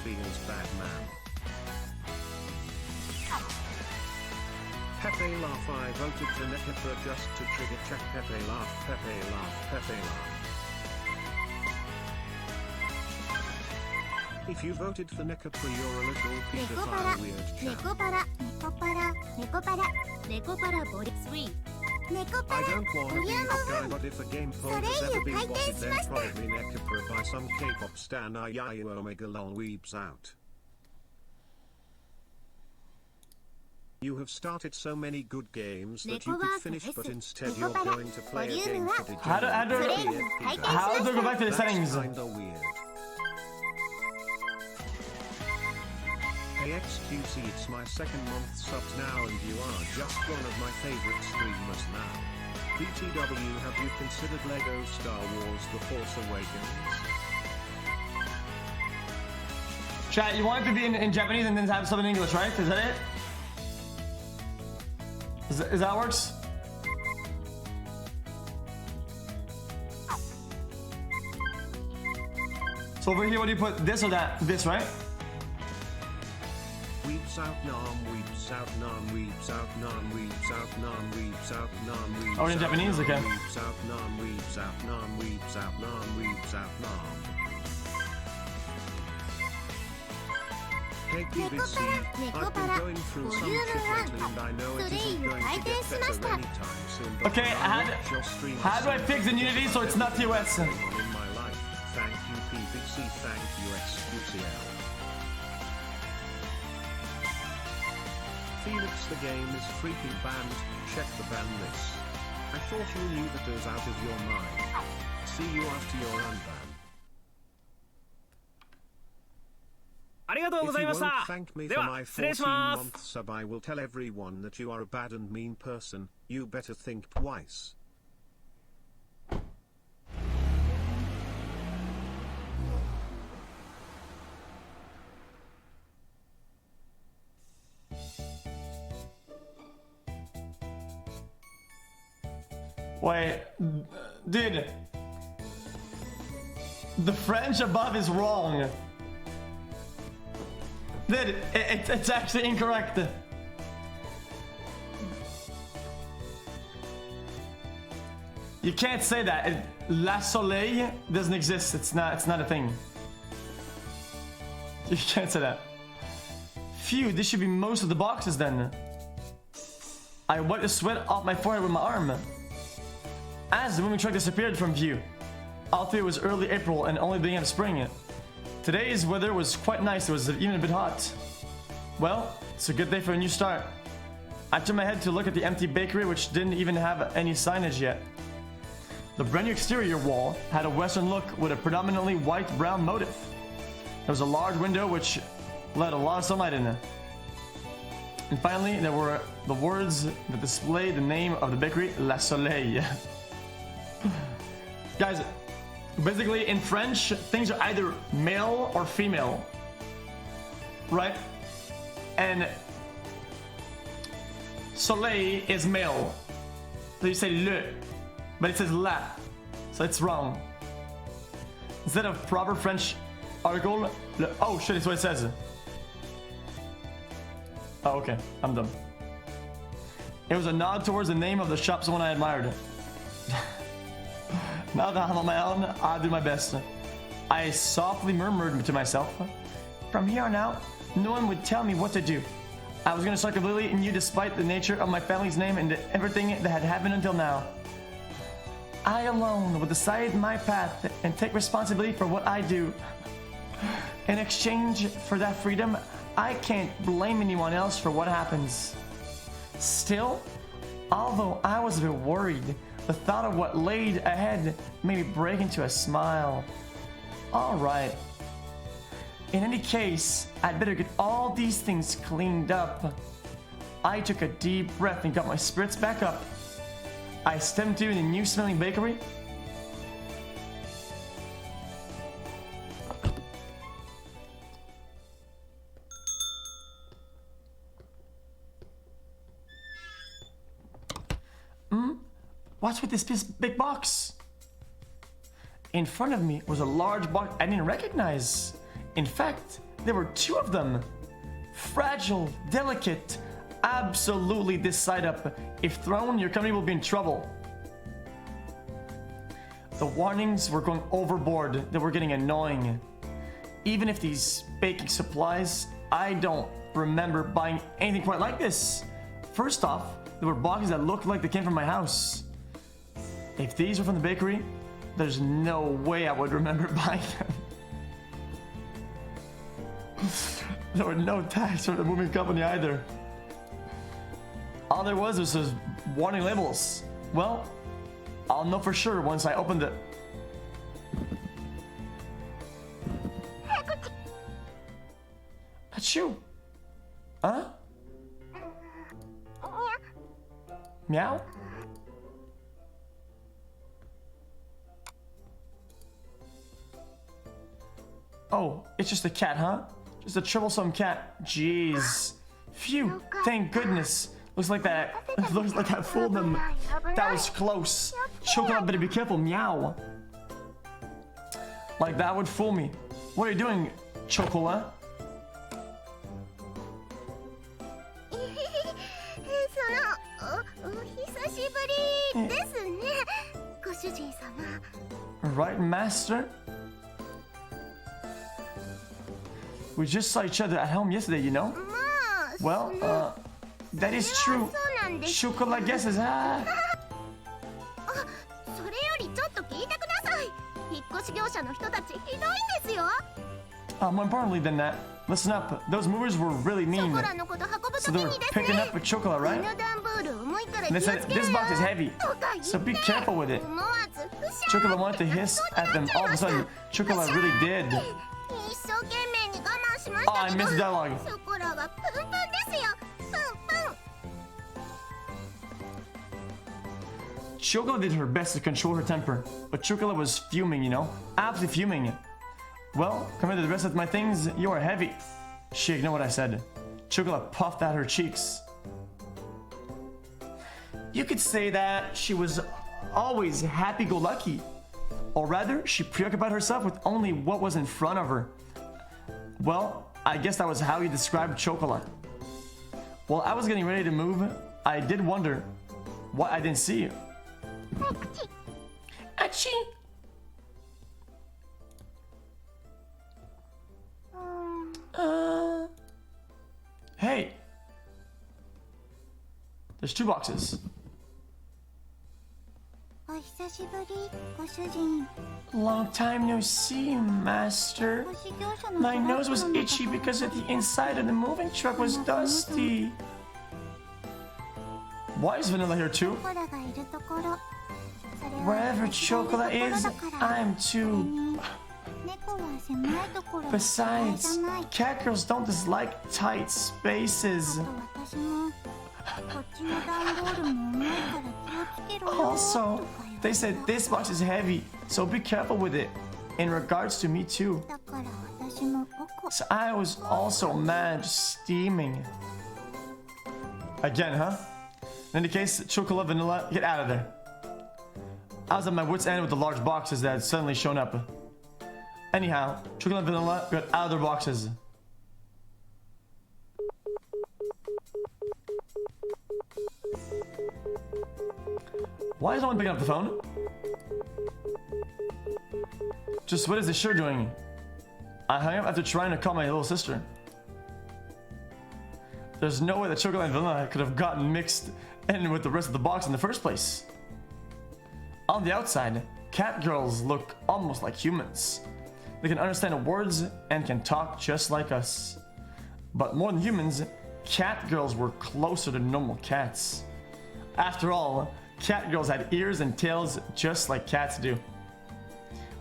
feels bad, man. Pepe laugh. I voted for NEKOPARA just to trigger check. Pepe laugh, Pepe laugh, Pepe laugh. If you voted for NEKOPARA, you're a little pedophile weird chap. NEKOPARA body 3. I don't want to be that guy, but if a game poll has ever been voted, then probably NEKOPARA by some K-pop stan. Yayu Omega lol weeps out. You have started so many good games that you could finish, but instead you're going to play a game for degenerates. How do I go back to the settings? Kinda weird. Hey xQc, it's my second month subbed now and you are just one of my favorite streamers now. BTW, have you considered LEGO Star Wars The Force Awakens? Chat, you want it to be in Japanese and then have some in English, right? Is that it? Is that works? So over here, what do you put? This or that? This, right? Weeps out nam, weeps out nam, weeps out nam, weeps out nam, weeps out nam, weeps out. Oh, in Japanese, okay. Weeps out nam, weeps out nam, weeps out nam, weeps out nam. Hey BBC, I've been going through some shit lately and I know it isn't going to get better anytime soon, but Okay, how do I fix in Unity so it's not TOS? in my life. Thank you BBC, thank you xqcOW. Felix, the game is freaking banned. Check the ban list. I thought you knew that was out of your mind. See you after your unban. If you won't thank me for my 14-month sub, I will tell everyone that you are a bad and mean person. You better think twice. Wait, dude. The French above is wrong. Dude, it's actually incorrect. You can't say that. La Soleil doesn't exist. It's not a thing. You can't say that. Phew, this should be most of the boxes then. I wiped the sweat off my forehead with my arm. As the moving truck disappeared from view, although it was early April and only beginning of spring. Today's weather was quite nice, it was even a bit hot. Well, it's a good day for a new start. I turned my head to look at the empty bakery, which didn't even have any signage yet. The brand new exterior wall had a western look with a predominantly white-brown motif. There was a large window which let a lot of sunlight in. And finally, there were the words that displayed the name of the bakery, La Soleil. Guys, basically in French, things are either male or female, right? And soleil is male, so you say le, but it says la, so it's wrong. Instead of proper French article, le, oh shit, it's what it says. Oh, okay, I'm done. It was a nod towards the name of the shop someone I admired. Now that I'm on my own, I'll do my best. I softly murmured to myself, from here on out, no one would tell me what to do. I was gonna start completely anew despite the nature of my family's name and everything that had happened until now. I alone will decide my path and take responsibility for what I do. In exchange for that freedom, I can't blame anyone else for what happens. Still, although I was a bit worried, the thought of what laid ahead made me break into a smile. Alright. In any case, I'd better get all these things cleaned up. I took a deep breath and got my spirits back up. I stepped into the new smelling bakery. What's with this big box? In front of me was a large box I didn't recognize. In fact, There were two of them. Fragile, delicate. Absolutely this side up. If thrown, your company will be in trouble. The warnings were going overboard. They were getting annoying. Even if these baking supplies, I don't remember buying anything quite like this. First off, there were boxes that looked like they came from my house. If these were from the bakery, there's no way I would remember buying them. There were no tags from the moving company either. All there was those warning labels. Well, I'll know for sure once I opened it. That's you. Huh? Meow? Oh, it's just a cat, huh? Just a troublesome cat. Jeez. Phew, thank goodness. Looks like that fooled them. That was close. Chocolate, better be careful. Meow. Like that would fool me. What are you doing, Chocolate? Right, master? We just saw each other at home yesterday, you know? Well, that is true. Chocolate guesses, ah. More importantly than that, listen up. Those movers were really mean. So they were picking up a chocolate, right? And they said, this box is heavy, so be careful with it. Chocolate wanted to hiss at them. All of a sudden, Chocolate really did. Oh, I missed the dialogue. Chocolate did her best to control her temper, but Chocolate was fuming, you know? Absolutely fuming. Well, compared to the rest of my things, you are heavy. She ignored what I said. Chocolate puffed out her cheeks. You could say that she was always happy-go-lucky. Or rather, she preoccupied herself with only what was in front of her. Well, I guess that was how you described Chocolate. While I was getting ready to move, I did wonder why I didn't see you. Achoo! Hey! There's two boxes. Long time no see, master. My nose was itchy because of the inside of the moving truck was dusty. Why is Vanilla here too? Wherever Chocolate is, I'm too. Besides, cat girls don't dislike tight spaces. Also, they said this box is heavy, so be careful with it. In regards to me too. So I was also mad, steaming. Again, huh? In any case, Chocolate, Vanilla, get out of there. I was at my wit's end with the large boxes that had suddenly shown up. Anyhow, Chocolate and Vanilla got out of their boxes. Why is no one picking up the phone? Just what is the shirt doing? I hung up after trying to call my little sister. There's no way that Chocolate and Vanilla could have gotten mixed in with the rest of the box in the first place. On the outside, cat girls look almost like humans. They can understand words and can talk just like us. But more than humans, cat girls were closer to normal cats. After all, cat girls had ears and tails just like cats do.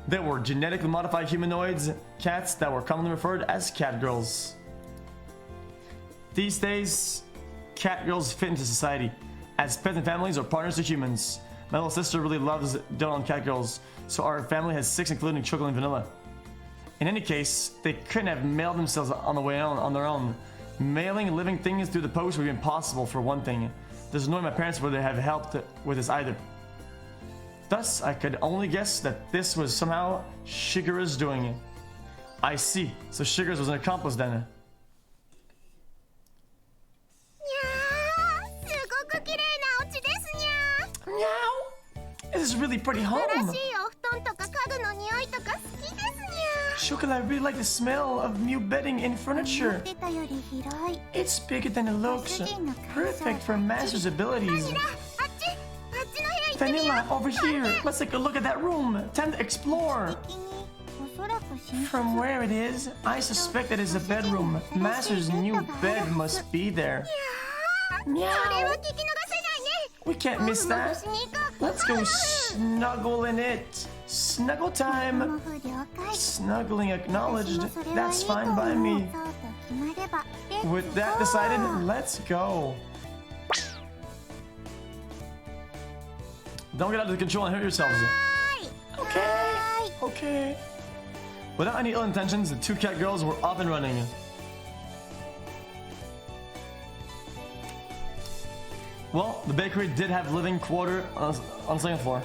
They were genetically modified humanoids, cats that were commonly referred as cat girls. These days, cat girls fit into society as pets and families or partners to humans. My little sister really loves doting on cat girls, so our family has 6, including Chocolate and Vanilla. In any case, they couldn't have mailed themselves on their own. Mailing living things through the post would be impossible for one thing. There's no way my parents would have helped with this either. Thus, I could only guess that this was somehow Shigeru's doing. I see. So Sugars was an accomplice then. にゃー、すごく綺麗なお家ですにゃ Meow! This is really pretty ー。 home. 新しいお布団とか家具の匂いとか好きですにゃ Chocolate, I really like the smell of new bedding and ー。思っ furniture. てたより広い。 It's bigger than it looks. Perfect for Master's abilities. あっちの部屋行ってみよ Vanilla, over here. Let's take a look at that room. Time to explore. う。おそらく寝室 From where it is, I suspect it is a bedroom. Master's new bed must be there. それは Meow. 聞き逃せないね。 We can't miss も that. ふもふしに行こう。 Let's go snuggle in it. Snuggle も time. ふ了解。 Snuggling 私 acknowledged. もそれはいい That's と fine 思う。 by me. そうと決まれば。 With that decided, let's go. Don't get out of control and hurt yourselves. Okay. Okay. Without any ill intentions, the two cat girls were off and running. Well, the bakery did have living quarter on the second floor,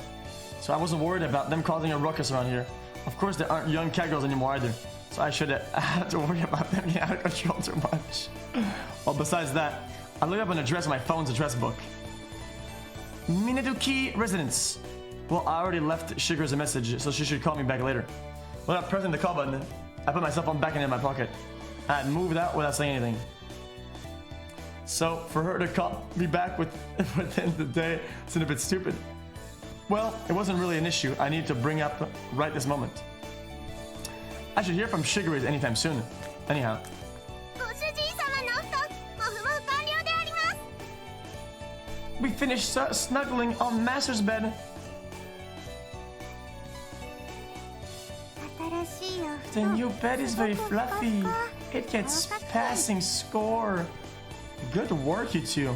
so I wasn't worried about them causing a ruckus around here. Of course, there aren't young cat girls anymore either, so I shouldn't have to worry about them getting out of control too much. Well, besides that, I looked up an address in my phone's address book. Minaduki residence. Well, I already left Sugars a message, so she should call me back later. Without pressing the call button, I put my cell phone back in my pocket. I had moved out without saying anything. So, for her to call me back within the day seemed a bit stupid. Well, it wasn't really an issue I need to bring up right this moment. I should hear from Sugars anytime soon. Anyhow. ご主人様のお布団、もふもふ完了であります。 We finished snuggling on Master's bed. 新しいお布 The 団。 new bed is very fluffy. It gets passing score. Good work, you two.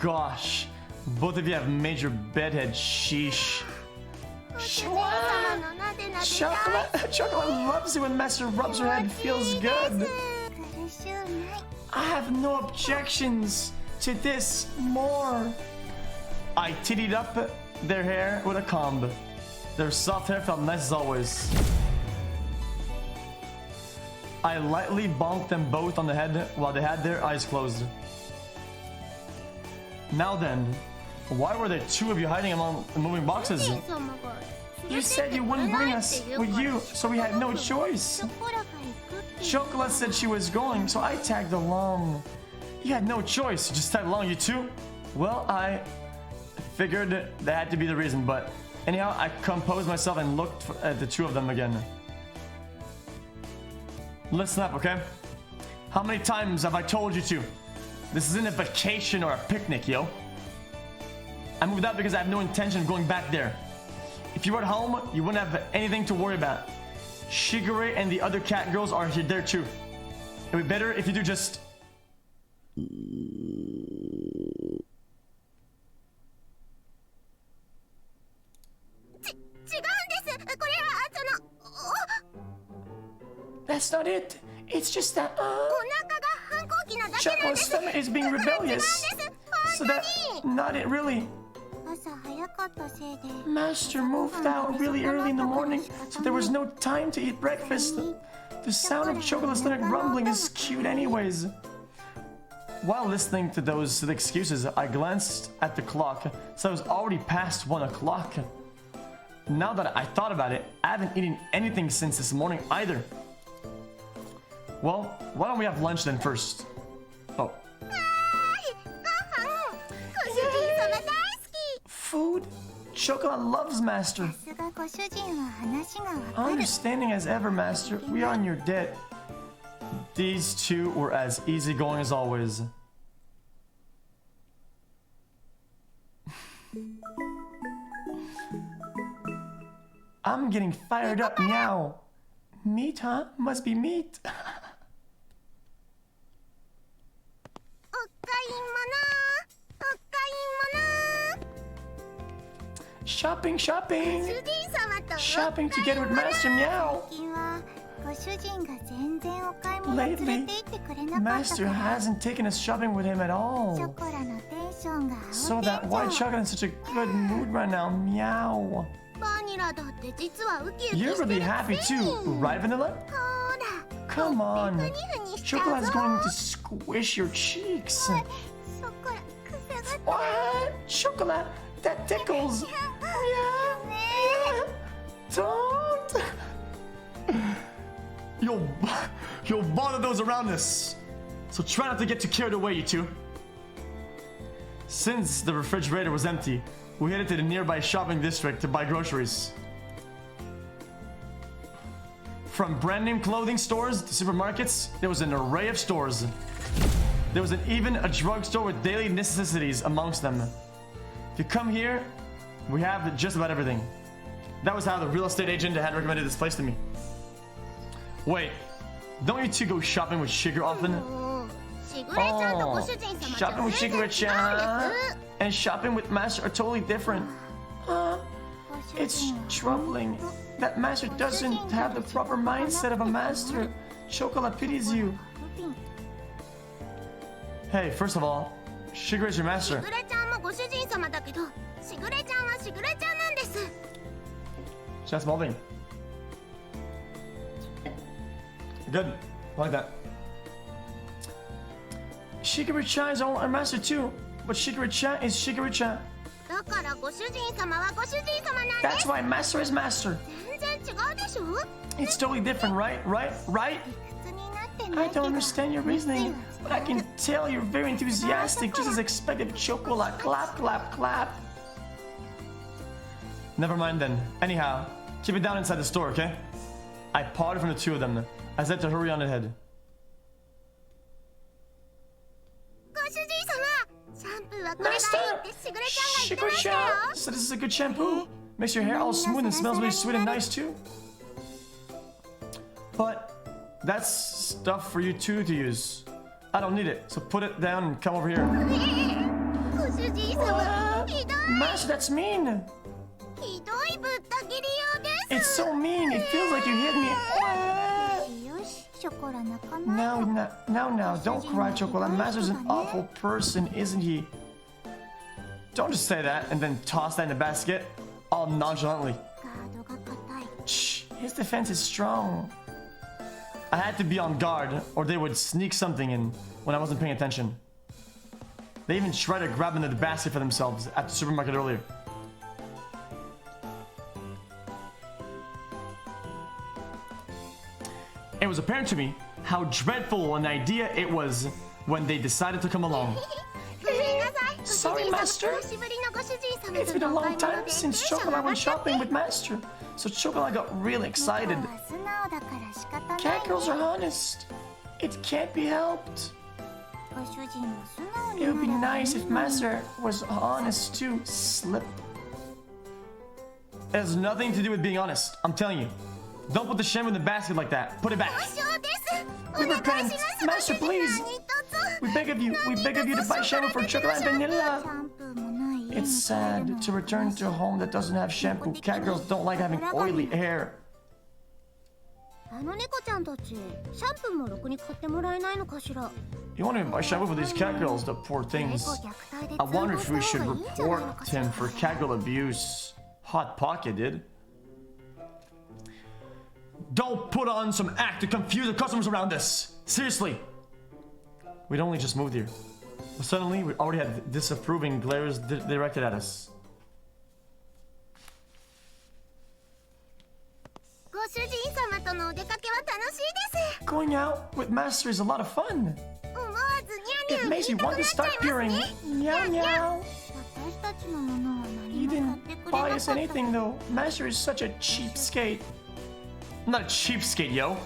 Gosh, both of you have major bedhead. Sheesh. ご主人様のなでなで大好き。 Chocolate loves it when Master rubs her head. Feels good. 苦しゅうない。 I have no objections to this more. I tittied up their hair with a comb. Their soft hair felt nice as always. I lightly bonked them both on the head while they had their eyes closed. Now then, why were there two of you hiding among the moving boxes? 主人様が You said you wouldn't bring us with you, so we had no choice. ショコラが行くって。 Chocolate said she was going, so I tagged along. You had no choice, you just tagged along, you two? Well, I figured that had to be the reason, but anyhow, I composed myself and looked at the two of them again. Listen up, okay? How many times have I told you to? This isn't a vacation or a picnic, yo. I moved out because I have no intention of going back there. If you were at home, you wouldn't have anything to worry about. Shigure and the other cat girls are here there too. It would be better if you do just... 違うんです。これはその That's not it. It's just that, お腹が反抗期なだけなんで Chocolate's す。 stomach is being rebellious. So that, not it really. 朝早かったせいで Master moved out really early in the morning, so there was no time to eat breakfast. The sound of Chocolate's stomach rumbling is cute anyways. While listening to those silly excuses, I glanced at the clock, so it was already past 1 o'clock. Now that I thought about it, I haven't eaten anything since this morning either. Well, why don't we have lunch then first? Oh. はいご飯ご主人様大好き。 Food? Chocolate loves Master. さすがご主人は話がわかる。 Understanding as ever, Master. We are in your debt. These two were as easygoing as always. I'm getting fired up now. Meat, huh? Must be meat. お買い物お買い物。 Shopping, shopping. 主人様と Shopping together with Master Meow. 最近はご主人が全然お買い物連れ Lately, て行ってくれなかった Master から hasn't taken us shopping with him at ショ all. コラのテンションが So 青テン that ショ white ン chocolate in such a good mood right now. Meow. バニラ You're really happy too, right, Vanilla? Come on. Chocolate's going to squish your cheeks. What? Chocolate? That tickles. Yeah. Don't. You'll bother those around us. So try not to get too carried away, you two. Since the refrigerator was empty, we headed to the nearby shopping district to buy groceries. From brand name clothing stores to supermarkets, there was an array of stores. There was even a drugstore with daily necessities amongst them. If you come here, we have just about everything. That was how the real estate agent had recommended this place to me. Wait, don't you two go shopping with Shigeru often? Oh, shopping with Shigeru-chan and shopping with Master are totally different. It's troubling that Master doesn't have the proper mindset of a master. Chocolate pities you. Hey, first of all, Shigeru is your master. Just small thing. Good. I like that. Shigeru-chan is our master too, but Shigeru-chan is Shigeru-chan. That's why master is master. It's totally different, right? I don't understand your reasoning, but I can tell you're very enthusiastic, just as expected. Chocolate, clap, clap, clap. Never mind then. Anyhow, keep it down inside the store, okay? I parted from the two of them. I said to hurry on ahead. Master! Shigeru-chan said this is a good shampoo. Makes your hair all smooth and smells really sweet and nice too. But that's stuff for you two to use. I don't need it, so put it down and come over here. Master, that's mean. It's so mean. It feels like you hit me. Now, don't cry, Chocolate. Master's an awful person, isn't he? Don't just say that and then toss that in the basket, all nonchalantly. Shh, his defense is strong. I had to be on guard, or they would sneak something in when I wasn't paying attention. They even tried to grab into the basket for themselves at the supermarket earlier. It was apparent to me how dreadful an idea it was when they decided to come along. Sorry, Master. It's been a long time since Chocolate went shopping with Master, so Chocolate got really excited. Cat girls are honest. It can't be helped. It would be nice if Master was honest too. Slip. It has nothing to do with being honest. I'm telling you. Don't put the shampoo in the basket like that. Put it back. We repent. Master, please. We beg of you to buy shampoo for Chocolate and Vanilla. It's sad to return to a home that doesn't have shampoo. Cat girls don't like having oily hair. You want me to buy shampoo for these cat girls, the poor things. I wonder if we should report him for cat girl abuse. Hot Pocket did. Don't put on some act to confuse the customers around us. Seriously. We'd only just moved here. But suddenly, we already had disapproving glares directed at us. Going out with Master is a lot of fun. It makes me want to start purring. Meow meow. He didn't buy us anything though. Master is such a cheapskate. I'm not a cheapskate, yo.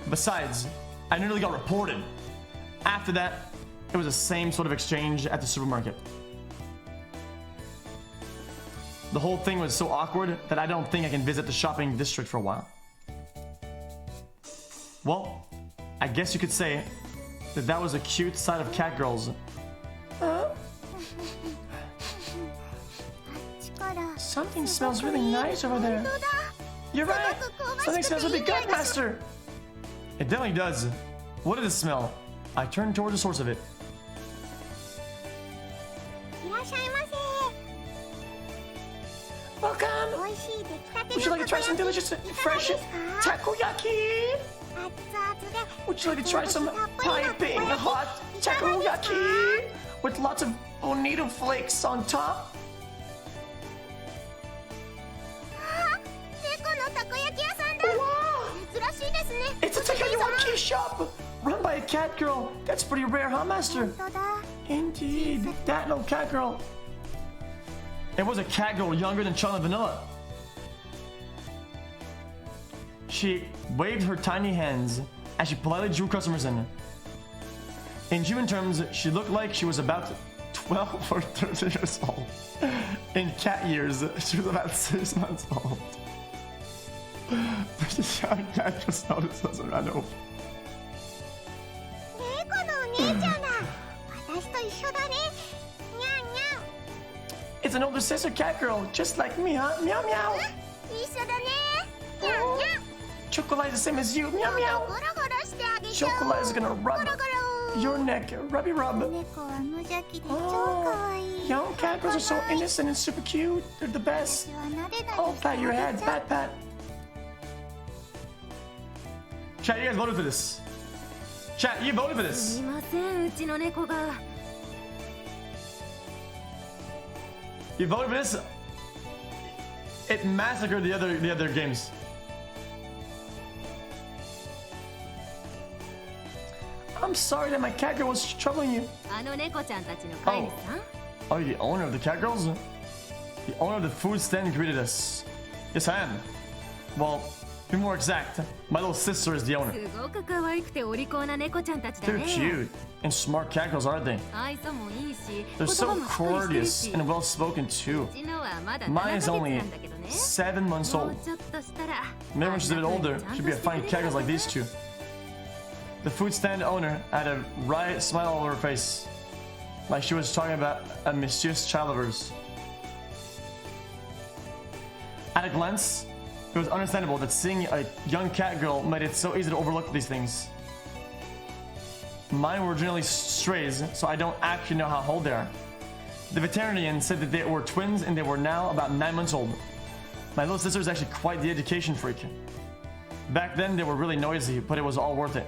Besides, I nearly got reported. After that, it was the same sort of exchange at the supermarket. The whole thing was so awkward that I don't think I can visit the shopping district for a while. Well, I guess you could say that that was a cute side of cat girls. Something smells really nice over there. You're right. Something smells really good, Master. It definitely does. What did it smell? I turned toward the source of it. Welcome. 美味しい出来たての Would you like to try some delicious, fresh takoyaki? 熱々で Would you like to try some piping hot takoyaki with lots of bonito flakes on top? あ、猫のたこ焼き屋さんだ。 Wow! 珍しいですね。 It's a takoyaki shop run by a cat girl. That's pretty rare, huh, Master? 本当だ。 Indeed, that little cat girl. It was a cat girl younger than chocolate vanilla. She waved her tiny hands as she politely drew customers in. In human terms, she looked like she was about 12 or 13 years old. In cat years, she was about 6 months old. The young cat just noticed us and ran over. 猫のお姉ちゃんだ。私と一緒だね。にゃんにゃん。 It's an older sister cat girl, just like me, huh? Meow meow. 一緒だね。にゃんにゃん。 Chocolate is the same as you, meow ゴ meow. ロゴロしてあげちゃおう。 Chocolate is gonna ゴロ rub ゴロ。 your neck, rubby rub. 猫は無邪気で超 Oh, 可愛い。 young cat girls are so innocent and super cute. They're the best. 私は撫でたり Oh, してあ pat げ your head, ちゃう。 pat pat. Chat, you guys voted for this. Chat, you voted for す this. みません、うちの猫が。 You voted for this. It massacred the other games. I'm sorry that my cat girl was troubling you. あの猫ちゃんたちの飼い主さん。 Are you the owner of the cat girls? The owner of the food stand greeted us. Yes, I am. Well, to be more exact, my little sister is the owner. すごく可愛くてお利口な猫ちゃんたちだ They're ね。 cute and smart cat girls, aren't they? 愛想もいいし、 They're 言 so 葉もしっかり courteous してる and し。 well spoken too. うちのはまだ7 Mine ヶ is 月 only なんだけどね。 7 months も old. うちょっとしたら。 Maybe when she's a bit older, she'll be a fine cat girl like these two. The food stand owner had a wry smile on her face, like she was talking about a mischievous child of hers. At a glance, it was understandable that seeing a young cat girl made it so easy to overlook these things. Mine were originally strays, so I don't actually know how old they are. The veterinarian said that they were twins and they were now about 9 months old. My little sister is actually quite the education freak. Back then, they were really noisy, but it was all worth it.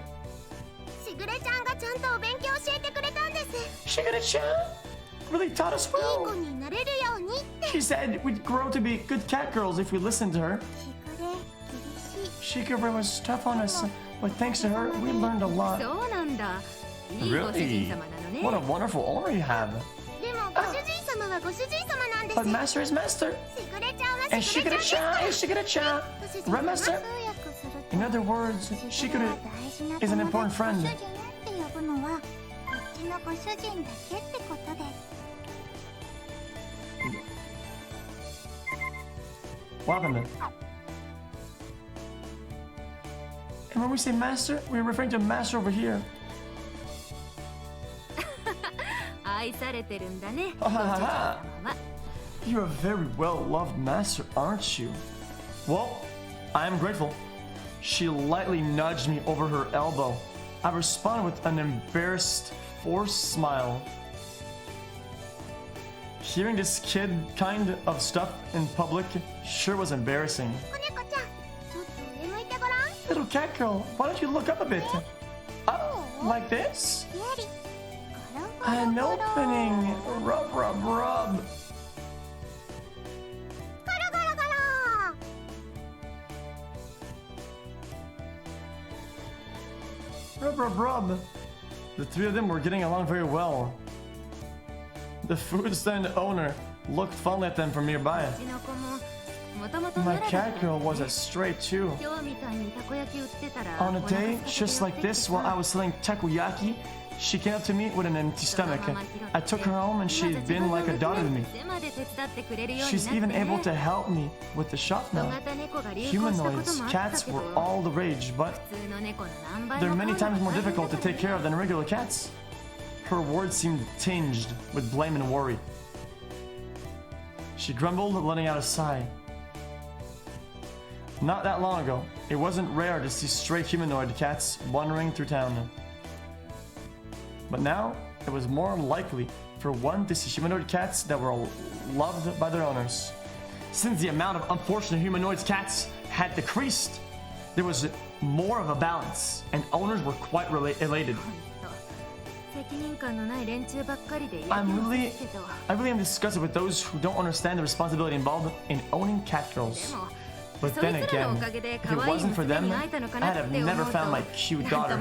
しぐれちゃんがちゃんとお勉強教えてくれたんです。 Shigure-chan really taught us いい子 well. になれるようにって。 She said we'd grow to be good cat girls if we listened to her. しぐれ、厳しい。 Shigure was tough on us, but thanks to her, we learned a lot. そうなんだ。いいご主 Really? 人様なのね。 What a wonderful owner you have. でもご主人様はご主人様なんです。 But master is master. しぐれちゃんは And しぐれちゃん Shigure-chan で is す。 Shigure-chan. ご主人 Right, 様 master? 通訳すると。 In other words, Shigure is an important friend. ご主人って呼ぶのはこっちのご主人だけってことです。 What happened then? And when we say master, we're referring to master over here. 愛されてるんだね。 ははははご主人様は。 You're a very well-loved master, aren't you? Well, I am grateful. She lightly nudged me over her elbow. I responded with an embarrassed, forced smile. Hearing this kid kind of stuff in public sure was embarrassing. 子猫ちゃん、ちょっと上向いてごらん。 Little cat girl, why don't you look up a bit? Up, like this? やり。 An ゴロゴロゴロ。 opening. Rub, rub, rub. ゴロゴロゴロ。 Rub, rub, rub. The three of them were getting along very well. The food stand owner looked fondly at them from nearby. うちの子ももともと My 奈良だ cat った girl の was ね a stray too. 今日みたいにたこ焼き売ってたら On a お腹 day 空かせて just like やって this, きて while さ I was selling takoyaki, she came up to me with an empty stomach. I took her home and she'd been like a daughter to me. 手まで手伝ってくれるように She's なって even ね able to help me with the shop 人 now. 型猫が流行したこと Humanoids, もあった cats けど were all the rage, but 普通の猫の何倍 they're も many 飼う times の more が大変 difficult だ to から take care of than regular cats. Her words seemed tinged with blame and worry. She grumbled, letting out a sigh. Not that long ago, it wasn't rare to see stray humanoid cats wandering through town. But now, it was more likely for one to see humanoid cats that were loved by their owners. Since the amount of unfortunate humanoids cats had decreased, there was more of a balance, and owners were quite elated. 責任感のない連中ばっかりで I really am disgusted with those who don't understand the responsibility involved in owning cat girls. But then again, if it wasn't for them, I'd have never found my cute daughter.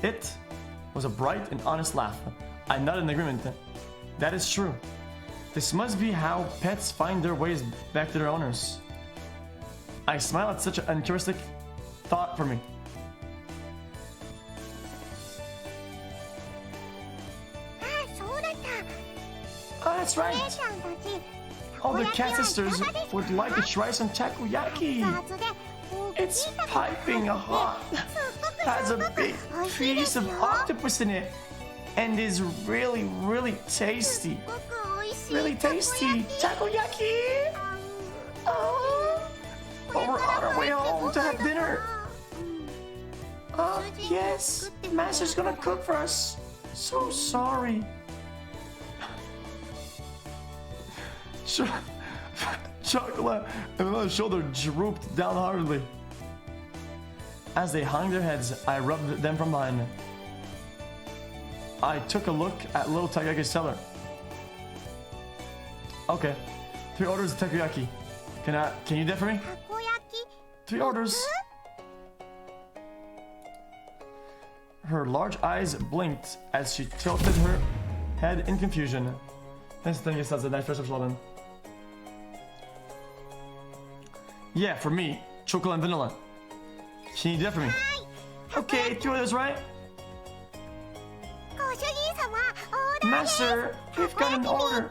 It was a bright and honest laugh. I nodded in agreement. That is true. This must be how pets find their ways back to their owners. I smile at such an interesting thought for me. Oh, that's right. All the cat sisters would like to try some takoyaki. It's piping hot. Has a big piece of octopus in it. And is really, really tasty. Really tasty. Takoyaki! Oh, we're on our way home to have dinner. Yes. Master's gonna cook for us. So sorry. Chocolate and my shoulder drooped down hardly. As they hung their heads, I rubbed them from behind. I took a look at little takoyaki's seller. Okay, 3 orders of takoyaki. Can you do that for me? 3 orders. Her large eyes blinked as she tilted her head in confusion. Thanks, that's a nice first episode. Yeah, for me, chocolate and vanilla. Can you do that for me? Okay, 2 orders, right? Master, we've got an order.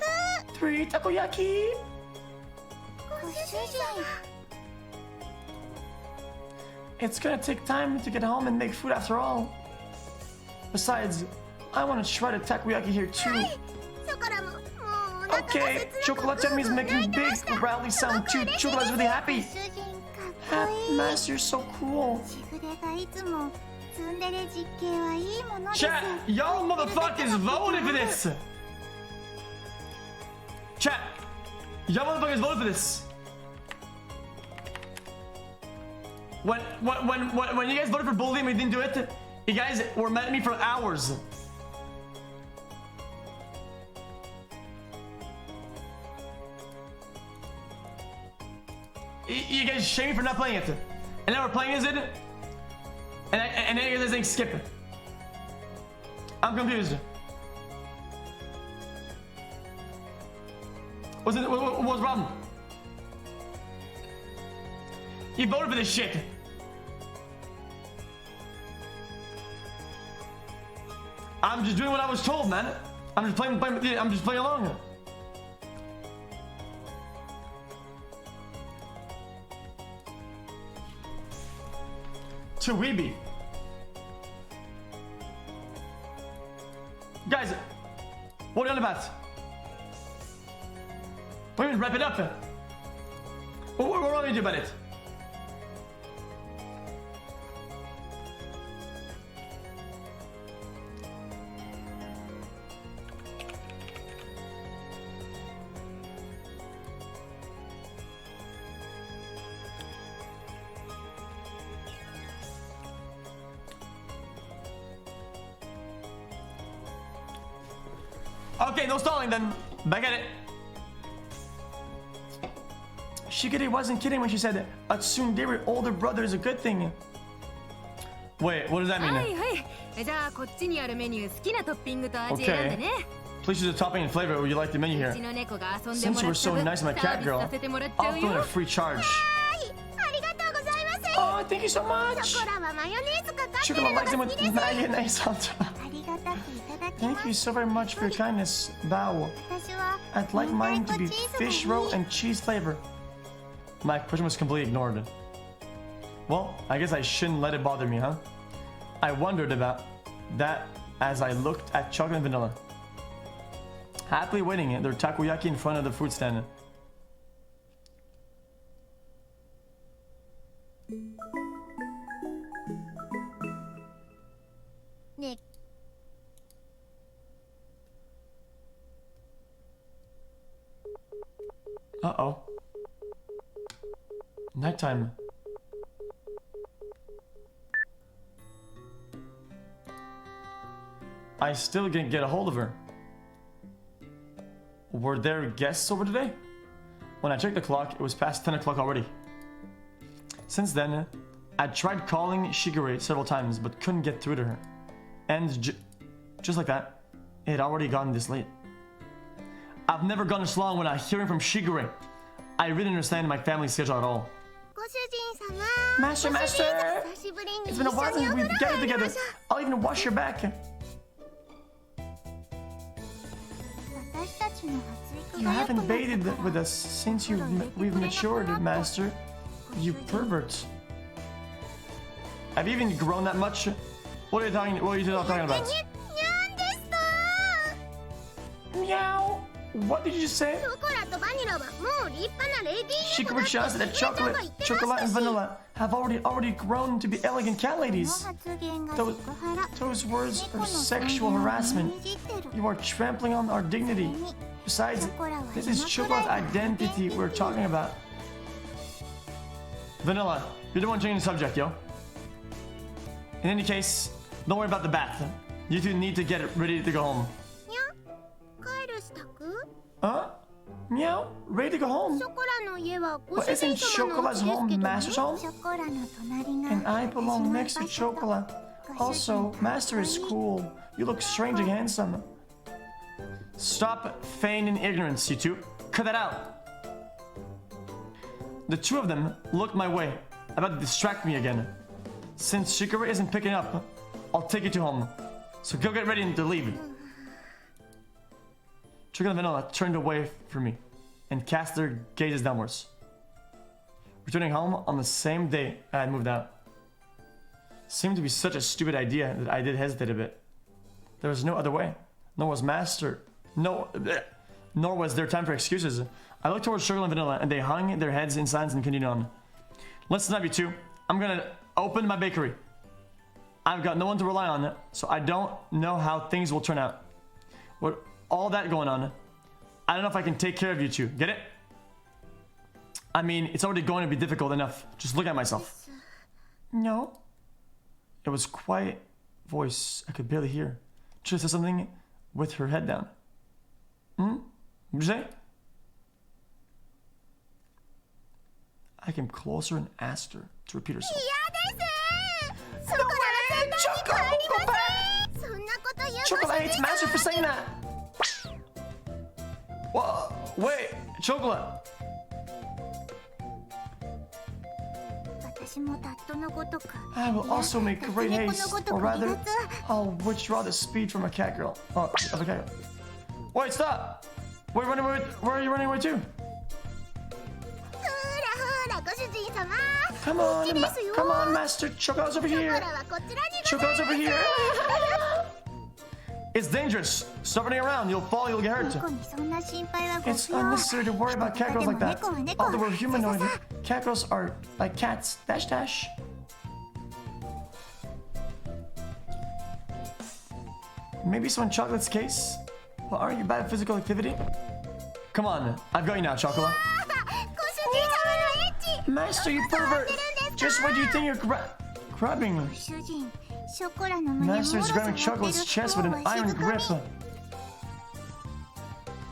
3 takoyaki. It's gonna take time to get home and make food after all. Besides, I want to try the takoyaki here too. Okay, Chocolate Tummy's making big rowdy sound too. Chocolate's really happy. Master, you're so cool. Chat, y'all motherfuckers voted for this. Chat, y'all motherfuckers voted for this. When you guys voted for bullying, we didn't do it. You guys were mad at me for hours. You guys shame me for not playing it, and now we're playing it, and then you guys think skip it. I'm confused. What's the problem? You voted for this shit. I'm just doing what I was told, man. I'm just playing along. To Weeby. Guys, what are you on about? Wait a minute, wrap it up. What are we going to do about it? Okay, no stalling then. Back at it. Shigiri wasn't kidding when she said a tsundere older brother is a good thing. Wait, what does that mean? Okay. Please choose a topping and flavor where you like the menu here. Since you were so nice to my cat girl, I'll throw in a free charge. Oh, thank you so much. Chocolate likes it with mayonnaise on top. Thank you so very much for your kindness, Bao. I'd like mine to be fish roe and cheese flavor. My question was completely ignored. Well, I guess I shouldn't let it bother me, huh? I wondered about that as I looked at chocolate and vanilla. Happily waiting their takoyaki in front of the food stand. Uh-oh. Nighttime. I still can't get a hold of her. Were there guests over today? When I checked the clock, it was past 10 o'clock already. Since then, I tried calling Shigure several times, but couldn't get through to her. And just like that, it had already gotten this late. I've never gone this long without hearing from Shigure. I really understand my family's schedule at all. Master! It's been a while since we've gathered together. I'll even wash your back. You haven't bathed with us since we've matured, Master. You pervert. Have you even grown that much? What are you talking about? Meow. What did you just say? Shikura-chan said that chocolate and vanilla have already grown to be elegant cat ladies. Those words are sexual harassment. You are trampling on our dignity. Besides, this is Chocolate's identity we're talking about. Vanilla, you're the one changing the subject, yo. In any case, don't worry about the bath. You two need to get ready to go home. Huh? Meow? Ready to go home? But isn't Chocolate's home Master's home? And I belong next to Chocolate. Also, Master is cool. You look strange and handsome. Stop feigning ignorance, you two. Cut that out. The two of them looked my way, about to distract me again. Since Shikura isn't picking up, I'll take you to home. So go get ready to leave. Chocolate and Vanilla turned away from me and cast their gazes downwards. Returning home on the same day I had moved out. Seemed to be such a stupid idea that I did hesitate a bit. There was no other way. Nor was nor was there time for excuses. I looked towards Chocolate and Vanilla and they hung their heads in silence and continued on. Listen up, you two. I'm gonna open my bakery. I've got no one to rely on, so I don't know how things will turn out. With all that going on, I don't know if I can take care of you two. Get it? I mean, it's already going to be difficult enough. Just look at myself. No. It was quiet voice I could barely hear. She said something with her head down. What did you say? I came closer and asked her to repeat herself. Chocolate hates Master for saying that. Whoa, wait, Chocolate. I will also make great haste, or rather, I'll withdraw the speed from a cat girl. Oh, of a cat girl. Wait, stop! Where are you running away to? Come on, Master. Chocolate's over here. Chocolate's over here. It's dangerous. Stop running around. You'll fall, you'll get hurt. It's unnecessary to worry about cat girls like that. Although we're humanoid, cat girls are like cats. Dash dash. Maybe so in Chocolate's case. Well, aren't you bad at physical activity? Come on, I've got you now, Chocolate. Master, you pervert! Just what do you think you're grabbing? Master is grabbing Chocolate's chest with an iron grip.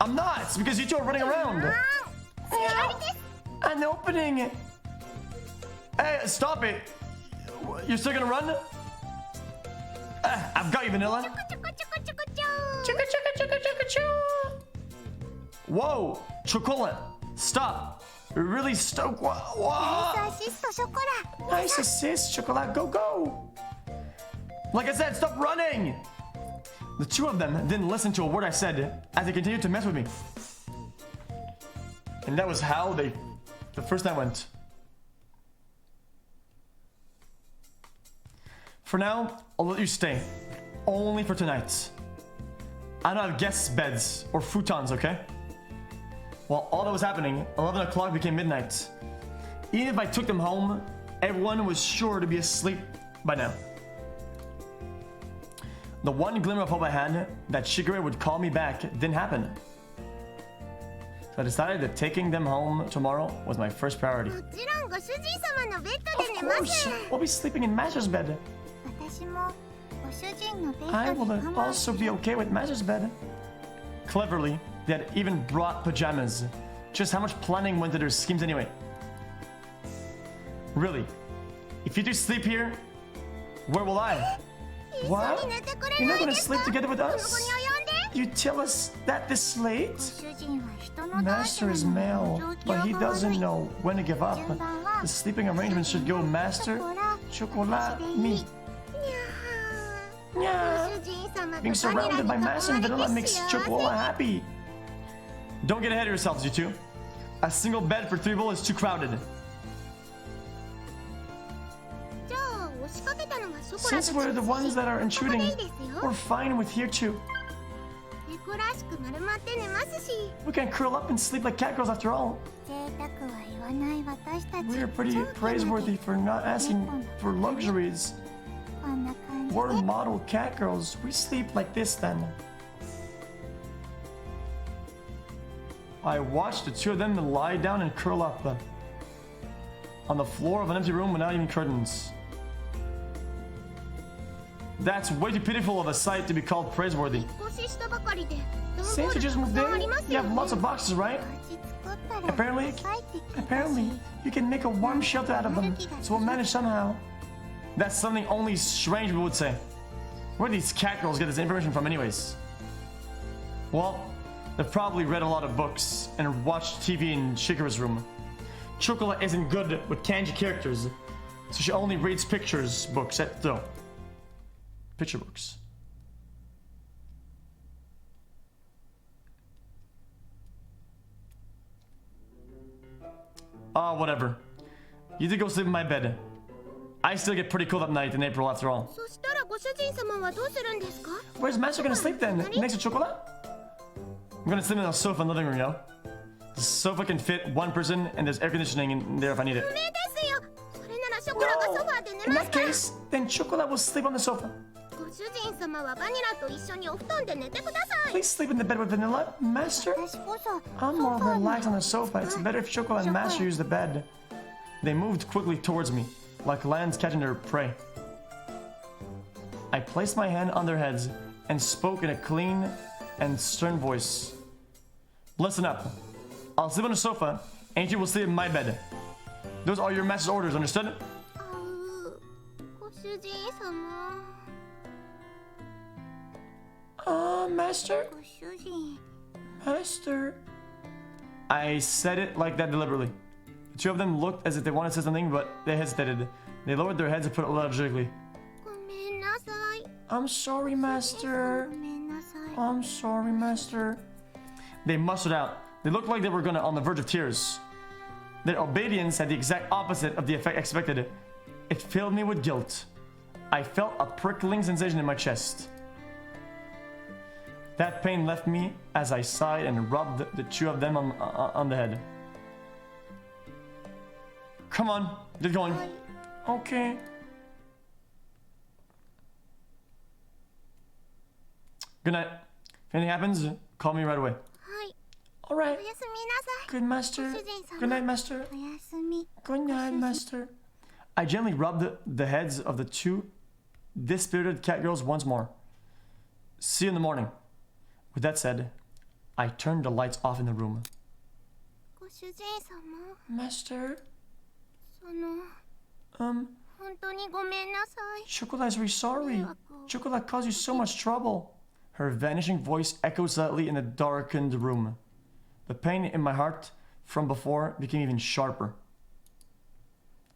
I'm not! It's because you two are running around! An opening! Hey, stop it! You're still gonna run? I've got you, Vanilla. Whoa! Chocolate! Stop! Really stoke. Whoa. Nice assist, Chocolate. Go, go! Like I said, stop running! The two of them didn't listen to a word I said as they continued to mess with me. And that was how the first night went. For now, I'll let you stay. Only for tonight. I don't have guest beds or futons, okay? While all that was happening, 11 o'clock became midnight. Even if I took them home, everyone was sure to be asleep by now. The one glimmer of hope I had that Shigure would call me back didn't happen. So I decided that taking them home tomorrow was my first priority. もちろんご主人様のベッド Of で寝ま course, す。 we'll be sleeping in Master's bed. 私もご主人のベッ I ド will で我慢 also be okay with Master's bed. Cleverly, they had even brought pajamas. Just how much planning went into their schemes anyway. Really, if you two sleep here, where will I? 一緒 What? に寝てくれ You're な not い gonna ですか sleep together with この子 us? に及んで You tell us that this ご late? 主人は人の同士 Master な is の male, 状 but 況 he が悪 doesn't い know when to give up. 順番は The sleeping arrangement should go Master, Chocolat, me. にゃ Yeah. ーご主人様と Being バニラ surrounded に by 囲ま Master and れ Vanilla て makes 幸せ Chocolat happy. Don't get ahead of yourselves, you two. A single bed for 3 people is too crowded. じゃあ押しかけたのはショコラ Since と we're the ones that are ここ intruding, でいいですよ we're fine with here too. 猫らしく丸まって寝ますし We can curl up and sleep like cat girls after all. 贅沢は言わない私たち We're pretty 超気 praiseworthy for not asking for luxuries. こんな感じ We're で model cat girls. We sleep like this then. I watched the two of them lie down and curl up on the floor of an empty room without even curtains. That's way too pitiful of a sight to be called praiseworthy. 引っ越ししたばかりで段ボ Since ー you ル just たく moved さんあり in, ます you よ have ね lots of boxes, right? 味作ったら Apparently, くださいって聞いたし apparently, you can make a warm shelter out of them, so we'll manage somehow. That's something only strange people would say. Where do these cat girls get this information from anyways? Well, they've probably read a lot of books and watched TV in Shikara's room. Chocolat isn't good with kanji characters, so she only reads pictures books picture books. Whatever. You did go sleep in my bed. I still get pretty cold at night in April after all. そしたらご主人様はどうするんですか Where's Master gonna sleep then? Next to Chocolat? I'm gonna sleep in the sofa in the living room, yo. The sofa can fit one person and there's air conditioning in there if I need it. ダメですよそれならショコラがソファーで寝 In ま that すから case, then Chocolat will sleep on the sofa. ご主人様はバニラと一緒にお布団で寝てください Please sleep in the bed with Vanilla. Master? 私こそ I'm more relaxed on the sofa. It's better if Chocolat and Master use the bed. They moved quickly towards me, like lions catching their prey. I placed my hand on their heads and spoke in a clean and stern voice. Listen up. I'll sleep on the sofa, and you will sleep in my bed. Those are your master's orders, understood? あうご主人様 Master? ご主人 Master? I said it like that deliberately. The two of them looked as if they wanted to say something, but they hesitated. They lowered their heads and put it logically. ごめんなさい I'm sorry, Master. ごめんなさい I'm sorry, Master. They mustered out. They looked like they were on the verge of tears. Their obedience had the exact opposite of the effect expected. It filled me with guilt. I felt a prickling sensation in my chest. That pain left me as I sighed and rubbed the two of them on the head. Come on, get going. Okay. Good night. If anything happens, call me right away. はい All right. おやすみなさい Good, Master. Good night, Master. おやすみ Good night, Master. I gently rubbed the heads of the two dispirited cat girls once more. See you in the morning. With that said, I turned the lights off in the room. ご主人様 Master, その um, 本当にごめんなさい Chocolate's very sorry. Chocolate caused you so much trouble. Her vanishing voice echoed slightly in the darkened room. The pain in my heart from before became even sharper.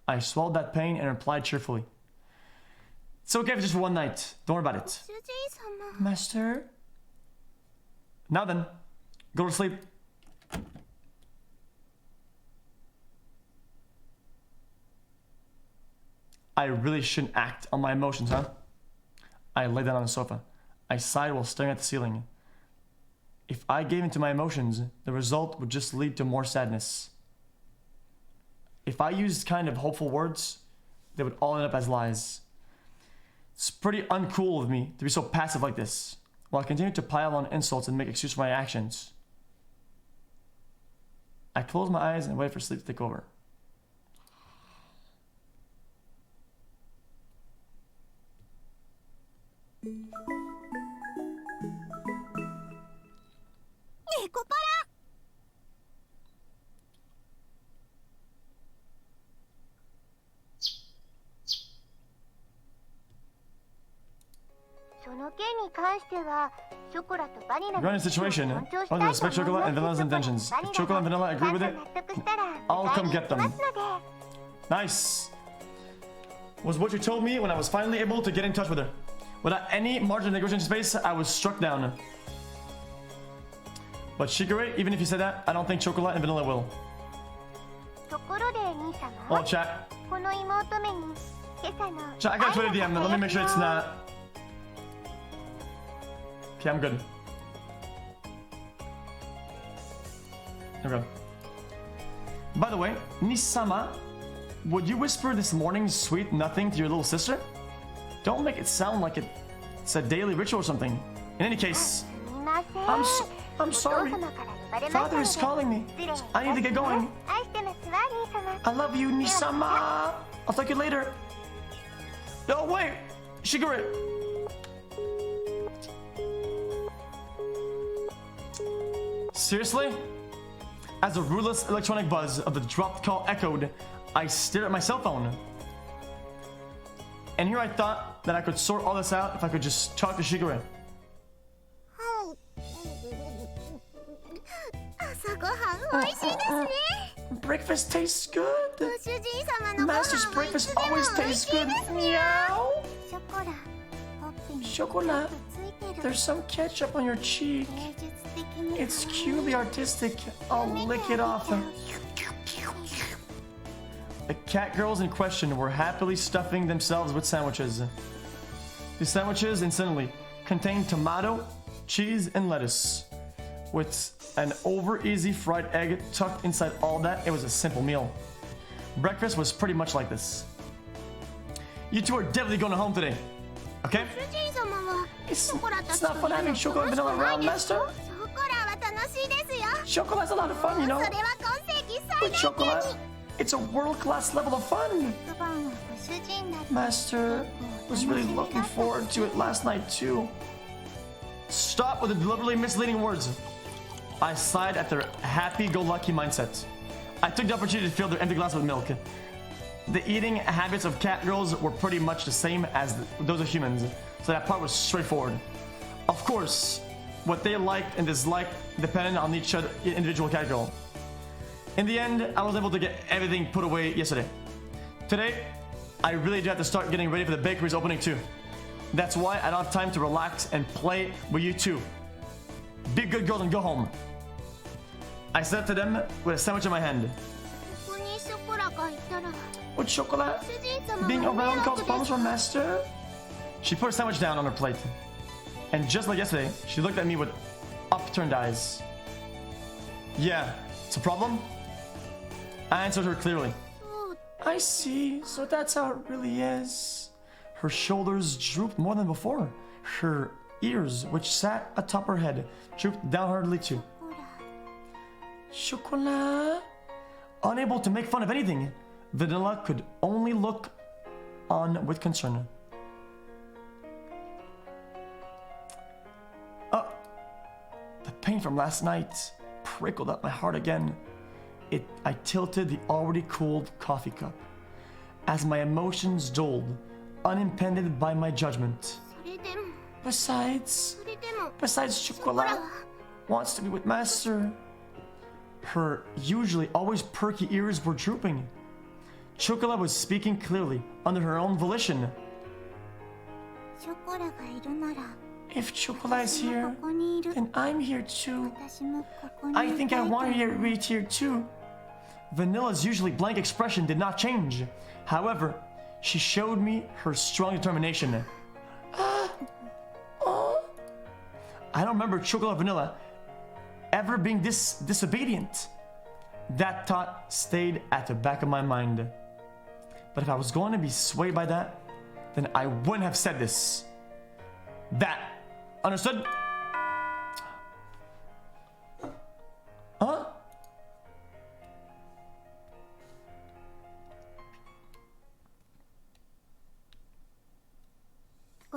I swallowed that pain and replied cheerfully. It's okay if it's just for one night. Don't worry about it. 主人様 Master? Now then, go to sleep. I really shouldn't act on my emotions, huh? I lay down on the sofa. I sighed while staring at the ceiling. If I gave in to my emotions, the result would just lead to more sadness. If I used kind of hopeful words, they would all end up as lies. It's pretty uncool of me to be so passive like this, while I continue to pile on insults and make excuses for my actions. I closed my eyes and waited for sleep to take over. NEKOPARA! その件に関しては、ショコラとバニラ Regarding the situation, I will respect Chocolate and Vanilla's intentions. If Chocolate and Vanilla agree with it, I'll come get them. Nice. Was what you told me when I was finally able to get in touch with her. Without any margin of negotiation space, I was struck down. But Shigure, even if you said that, I don't think Chocolate and Vanilla will. ところで兄様、 Oh, chat. この妹目に今朝の Chat, I got Twitter DM. Let me make sure it's not. Okay, I'm good. Okay. By the way, Nisama, would you whisper this morning's sweet nothing to your little sister? Don't make it sound like it's a daily ritual or something. In any case, すみません。 I'm sorry. お父様から言われました Father is calling me. 失礼いたし I need to get going. ます愛してますわ兄様 I love you, Nisama. I'll talk to you later. Oh, wait. Shigure. Seriously? As a ruthless electronic buzz of the dropped call echoed, I stared at my cell phone. And here I thought that I could sort all this out if I could just talk to Shigure. 朝ごはん美味しいですね Breakfast tastes good. ご主人様のご飯 Master's はいつ breakfast でも always 美味 tastes しいで good. すね Meow. ショコラほっぺに Chocolate. ついてる There's some ketchup on your cheek. 芸術的に It's cutely artistic. I'll lick it off. The cat girls in question were happily stuffing themselves with sandwiches. The sandwiches, incidentally, contained tomato, cheese, and lettuce. With an over-easy fried egg tucked inside all that, it was a simple meal. Breakfast was pretty much like this. You two are definitely going home today, okay? 主人様は It's, ショコラた it's ちと not fun い having るの chocolate and 楽し vanilla くない around, ですか Master. ショコラは楽しいですよ Chocolate's a lot of fun, you know. それは今世紀最 With 大 chocolate, 級に it's a world-class level of fun. 昨晩はご主人だって Master was really looking forward to it last night too. Stop with the deliberately misleading words. I sighed at their happy-go-lucky mindset. I took the opportunity to fill their empty glass with milk. The eating habits of cat girls were pretty much the same as those of humans, so that part was straightforward. Of course, what they liked and disliked depended on each other, individual cat girl. In the end, I was able to get everything put away yesterday. Today, I really do have to start getting ready for the bakery's opening too. That's why I don't have time to relax and play with you two. Be good girls and go home. I said to them with a sandwich in my hand. ここにショコラがいたら With chocolate 主人様 being も迷 around 惑 causes で problems す for Master? She put a sandwich down on her plate. And just like yesterday, she looked at me with upturned eyes. Yeah, it's a problem? I answered her clearly. そう I see, so that's how it really is. Her shoulders drooped more than before. Her ears, which sat atop her head, drooped downwardly too. ほら Chocolat? Unable to make fun of anything, Vanilla could only look on with concern. The pain from last night prickled up my heart again. I tilted the already cooled coffee cup as my emotions dulled, unimpeded by my judgment. それでも Besides, それでも Besides, Chocolat wants to be with Master. Her usually always perky ears were drooping. Chocolat was speaking clearly, under her own volition. ショコラがいるなら If Chocolat is 私も here, ここにいる then I'm here too. 私もここに I い think た I いと want her to be here too. Vanilla's usually blank expression did not change. However, she showed me her strong determination. I don't remember Chocolate or Vanilla ever being this disobedient. That thought stayed at the back of my mind. But if I was going to be swayed by that, then I wouldn't have said this. That. Understood? Huh?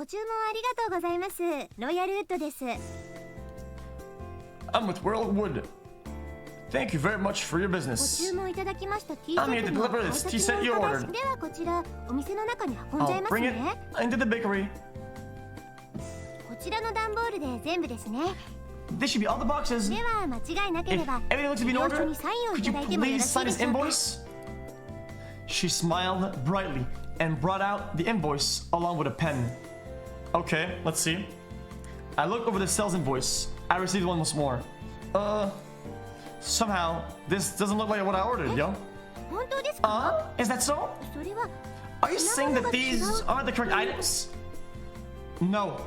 ご注文ありがとうございます。ロイヤルウッドです。 I'm with Royal Wood. Thank you very much for your ご business. 注文いただきましたティーセ I'm here ッ to トの deliver 配 this 達 tea set の you お話 ordered. ではこちらお店の中に運んじゃい I'll ます bring ね。 it into the bakery. こちらの段ボールで全部ですね。 This should be all the boxes. では間違いなけ If れば everything looks to be in 領 order, 書にサインをい could た you だいてもよろ please しい sign で this しょうか。 invoice? She smiled brightly and brought out the invoice along with a pen. Okay, let's see. I looked over the sales invoice. I received one once more. Somehow, this doesn't look like what I ordered, yo. 本当ですか？ Is that so? それは Are you saying that these aren't the correct items? No.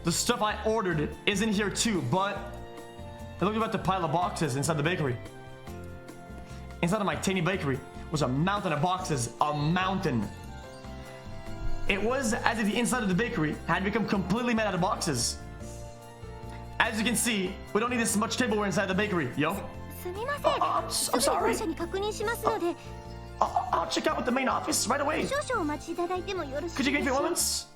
The stuff I ordered is in here too, but look about the pile of boxes inside the bakery. Inside of my tiny bakery was a mountain of boxes. A mountain. It was as if the inside of the bakery had become completely made out of boxes. As you can see, we don't need this much tableware inside the bakery, yo. すみません。 I'm すぐに sorry. 本社に確認しますので、 I'll check out with the main office right away. 少々お待ちいただいてもよろしい Could you で give し me ょう a か。 moment?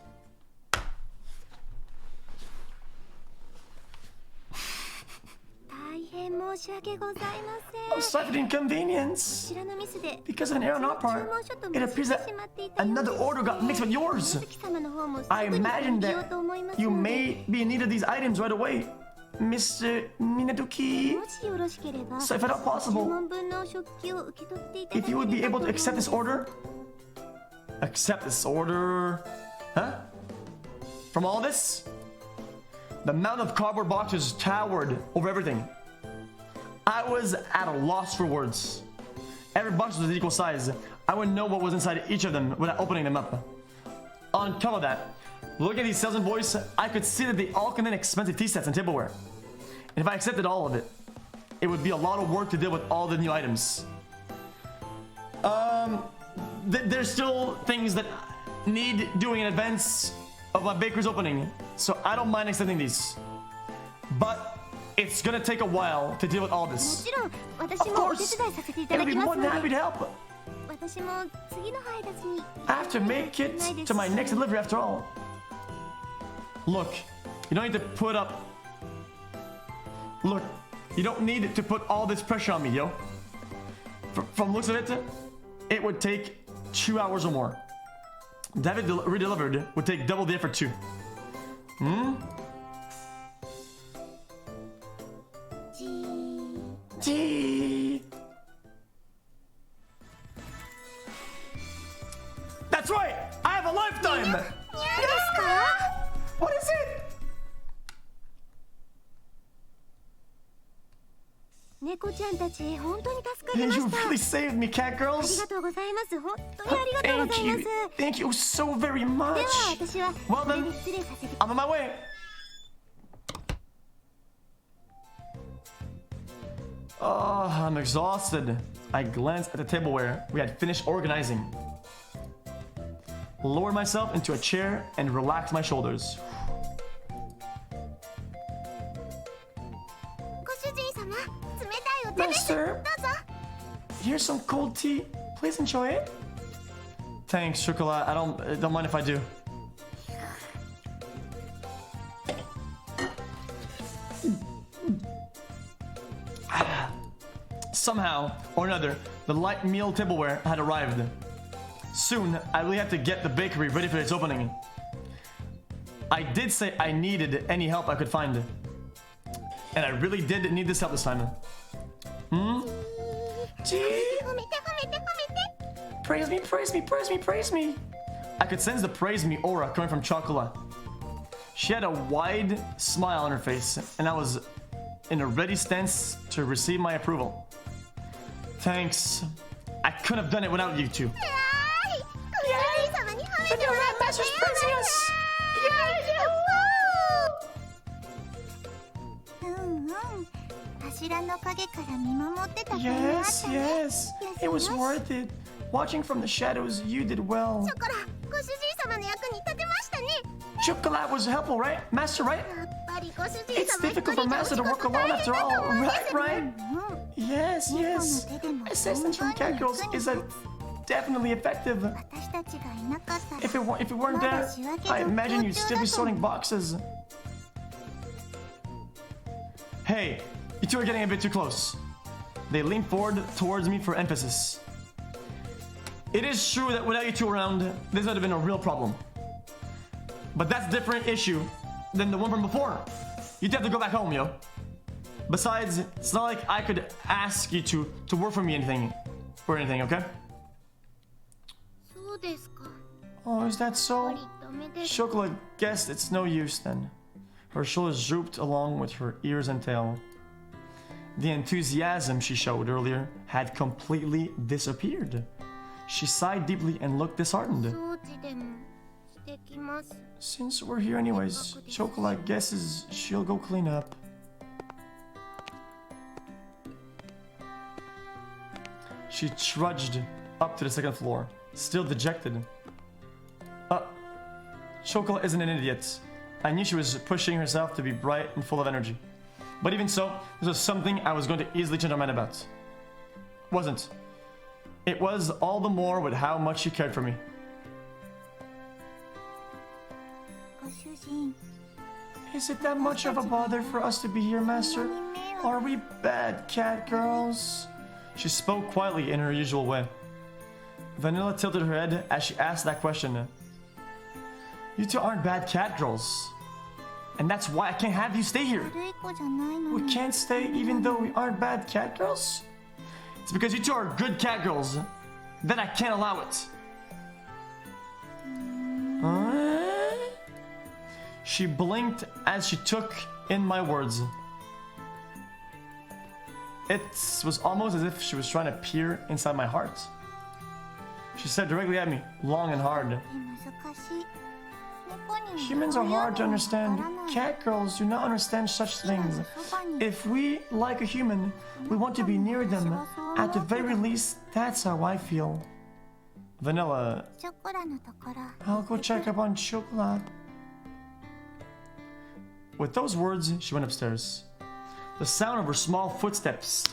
I'm sorry for the inconvenience. こちらのミスで Because of an error on our 注 part, 文書と it 結び appears て that しまっていたようです another order got mixed with yours. 鈴木様の方もす I ぐに imagine 届けようと思いま that す you ので、 may be in need of these items right away, Mr. Minaduki. もしよろしければ So if at all 注 possible, 文分の食器を受け取っていただ if け you れ would be ば able と to 思い accept ま this す。 order? Accept this order? Huh? From all this? The amount of cardboard boxes towered over everything. I was at a loss for words. Every box was equal size. I wouldn't know what was inside each of them without opening them up. On top of that, looking at these sales invoices, I could see that they all contain expensive tea sets and tableware. And if I accepted all of it, it would be a lot of work to deal with all the new items. There's still things that need doing in advance of my bakery's opening, so I don't mind accepting these. But it's gonna take a while to deal with all も this. ちろん私 Of もお手 course, 伝いさせていた I'd だ be きま more す than の happy で、 to help. 私も次の配達に I have to make it to my next delivery after all. Look, you don't need to put up. Look, you don't need to put all this pressure on me, yo. From looks of it, it would take 2 hours or more. To have it redelivered would take double the effort too. Gee. That's right! I have a lifetime! 何ですか？ What is it? 猫ちゃんたち本当に助かりま You した。 really saved me, cat あり girls. がとうございます。本当にありがとうござい Thank ます。 you. Thank you so very で much. は私は Well これ then, で失礼させて。 I'm on my way. Oh, I'm exhausted. I glanced at the tableware we had finished organizing. Lowered myself into a chair and relaxed my shoulders. ご主人様、冷たいお茶です。ど Master, うぞ。 here's some cold tea. Please enjoy it. Thanks, Chocolat. I don't mind if I do. Somehow or another, the light meal tableware had arrived. Soon, I really had to get the bakery ready for its opening. I did say I needed any help I could find. And I really did need this help this time. Gee, 褒めて褒めて褒めて。 praise me, praise me, praise me, praise me. I could sense the praise me aura coming from Chocolat. She had a wide smile on her face, and I was in a ready stance to receive my approval. Thanks. I couldn't have done it without you two. はい。ご主人様に褒めてもらった Master's praising us. うんうん。柱の陰から見守ってた甲斐があっ Yes, たね。 yes. It was worth it. Watching from the shadows, you did well. ショコラ、ご主人様の役に立てましたね。 Chocolat was helpful, right? Master, right? やっぱりご主人 It's 様一 difficult 人 for でお Master 仕 to 事 work 大 alone 変 after だと all. 思うんで Right, す。 right? Yes, yes. 猫の手でも Assistance from cat girls is definitely effective. 私たちがいなかったら If it weren't there, I imagine you'd still be sorting boxes. Hey, you two are getting a bit too close. They lean forward towards me for emphasis. It is true that without you two around, this would have been a real problem. But that's a different issue than the one from before. You'd have to go back home, yo. Besides, it's not like I could ask you to work for me anything, okay? そうですか。 Oh, is that so? ダメです。 Chocolate guessed it's no use then. Her shoulders drooped along with her ears and tail. The enthusiasm she showed earlier had completely disappeared. She sighed deeply and looked disheartened. 掃除でもしてきます。 Since we're here anyways, Chocolate guesses she'll go clean up. She trudged up to the second floor, still dejected. Chocolate isn't an idiot. I knew she was pushing herself to be bright and full of energy. But even so, this was something I was going to easily change my mind about. Wasn't. It was all the more with how much she cared for me. ご主人 Is it that much of a bother for us to be here, Master? Are we bad cat girls? She spoke quietly in her usual way. Vanilla tilted her head as she asked that question. You two aren't bad cat girls. And that's why I can't have you stay here. 悪い子じゃないの We に can't stay even though we aren't bad cat girls? It's because you two are good cat girls that I can't allow it. She blinked as she took in my words. It was almost as if she was trying to peer inside my heart. She stared directly at me, long and hard. 難しい 猫に Humans are hard to 親 understand. がわからない Cat girls do not understand such things. If we like a human, we want to be near them. At the very least, that's how I feel. Vanilla, チョコラのところ I'll go check up on Chocolate. With those words, she went upstairs. The sound of her small footsteps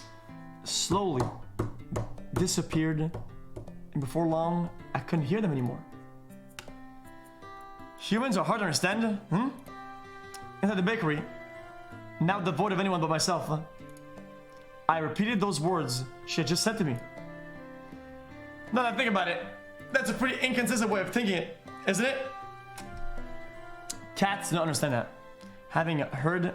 slowly disappeared, and before long, I couldn't hear them anymore. Humans are hard to understand, Inside the bakery, now devoid of anyone but myself, I repeated those words she had just said to me. Now that I think about it, that's a pretty inconsistent way of thinking it, isn't it? Cats don't understand that. Having heard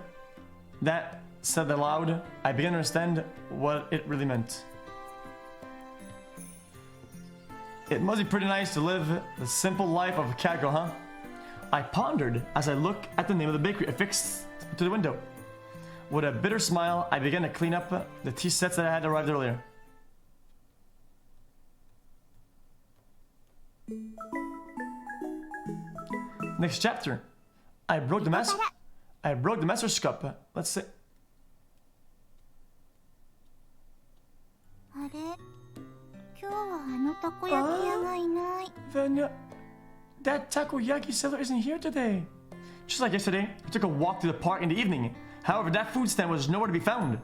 that said aloud, I began to understand what it really meant. It must be pretty nice to live the simple life of a cat girl, huh? I pondered as I looked at the name of the bakery affixed to the window. With a bitter smile, I began to clean up the tea sets that I had arrived earlier. Next chapter. I broke the master's cup. Let's see. あれ今日はあのたこ焼き屋がいない That takoyaki seller isn't here today. Just like yesterday, I took a walk to the park in the evening. However, that food stand was nowhere to be found.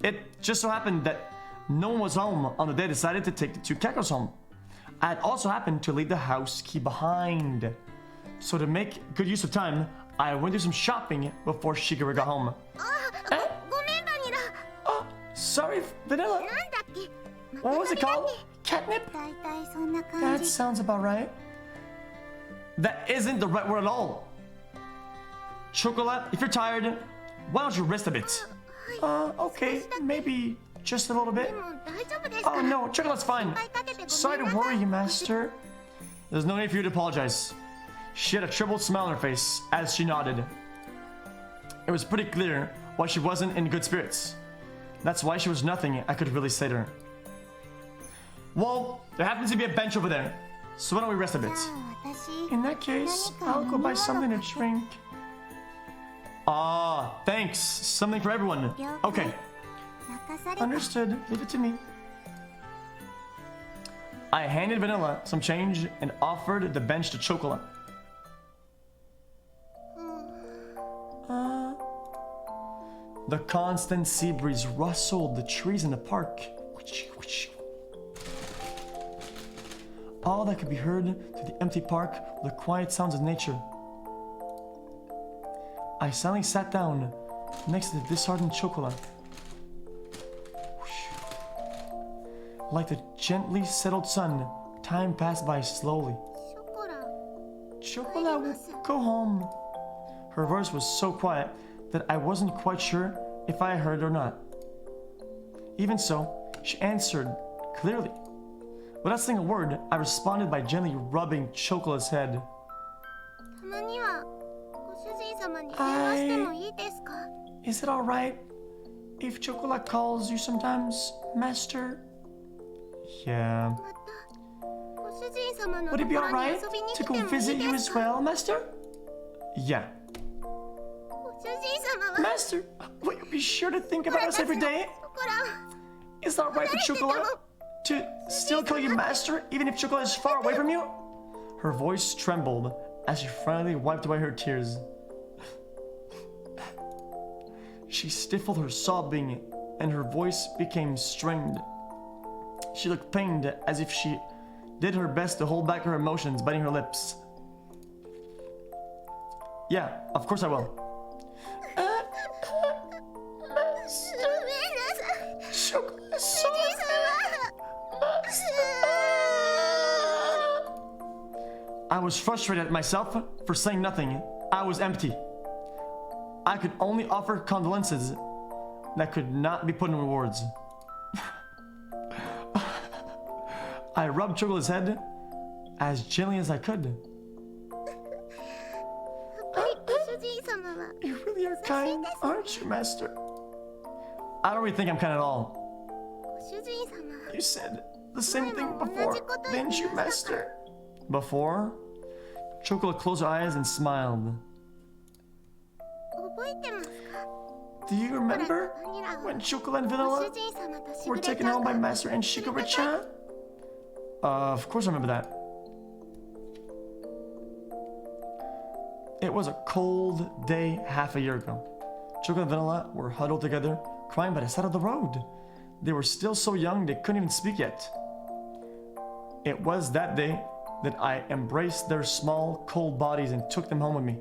It just so happened that no one was home on the day I decided to take the two cat girls home. I had also happened to leave the house key behind. So to make good use of time, I went to do some shopping before Shigure got home. ごめんバニラ Oh, sorry, Vanilla. なんだっけ What was it called? Catnip? 大体そんな感 That じ sounds about right. That isn't the right word at all. Chocolate, if you're tired, why don't you rest a bit? Okay, maybe just a little bit. でも大丈夫です Oh no, Chocolate's fine. いっぱいかけてごめんなさい Sorry to worry you, Master. There's no need for you to apologize. She had a troubled smile on her face as she nodded. It was pretty clear why she wasn't in good spirits. That's why she was nothing I could really say to her. Well, there happens to be a bench over there, so why don't we rest a bit? じゃあ私 In that case, I'll go buy something to drink. Ah, thanks. Something for everyone. Okay, 任された understood. Leave it to me. I handed Vanilla some change and offered the bench to Chocolate. The constant sea breeze rustled the trees in the park. all that could be heard through the empty park were the quiet sounds of nature. I silently sat down next to the disheartened Chocolat. Like the gently settled sun, time passed by slowly. ショコラ Chocolat will go home. Her voice was so quiet that I wasn't quite sure if I heard or not. Even so, she answered clearly. Without saying a word, I responded by gently rubbing Chocolat's head. たまにはご主人様に電話してもいいですか？ Is it alright if Chocolat calls you sometimes, Master? Yeah. またご主人様の Would と it be ころに alright 遊びに to 来 go てもい visit い you で as すか？ well, Master? Yeah. ご主人様は Master, will you be sure to think about us every day? ショコラ Is that right for Chocolat to still call you Master even if Chocolat is far away from you? Her voice trembled as she finally wiped away her tears. She stifled her sobbing and her voice became strained. She looked pained as if she did her best to hold back her emotions, biting her lips. Yeah, of course I will. ごめんなさい。 Chocolat, 主人様 I was frustrated at myself for saying nothing. I was empty. I could only offer condolences that could not be put into words. I rubbed Chocolat's head as gently as I could. やっぱりご主人様は You really are kind, aren't you, Master? I don't really think I'm kind at all. ご主人様 You said the same thing before, didn't you, Master? Before? Chocolat closed her eyes and smiled. 覚えてますか？ Do you remember バニラは when Chocolat and ご Vanilla 主人様とし were ぐれ taken ちゃ home ん by が Master and Shikara-chan? Of course I remember that. It was a cold day half a year ago. Chocolat and Vanilla were huddled together, crying by the side of the road. They were still so young they couldn't even speak yet. It was that day that I embraced their small, cold bodies and took them home with me.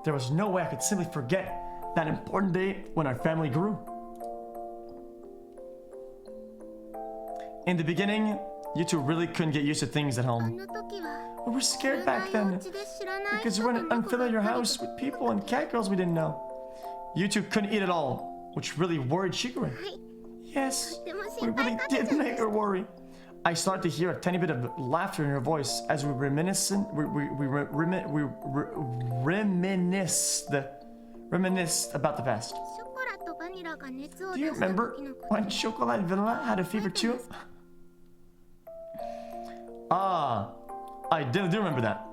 There was no way I could simply forget that important day when our family grew. In the beginning, you two really couldn't get used to things at あ home. の時は We were 知 scared らな back いお then 家で知らない because 人 we were と in an 猫ばっ unfamiliar かり house with people and cat girls we didn't know. You two couldn't eat at all, which really worried Shikara. はい Yes, でも we 心配 really かけ did ちゃっ make her worry. I started to hear a tiny bit of laughter in her voice as we reminisced about the past. ショコラとバニラが熱を Do 出 you した remember 時のこと when Chocolat and Vanilla had a fever too? Ah, I do remember that.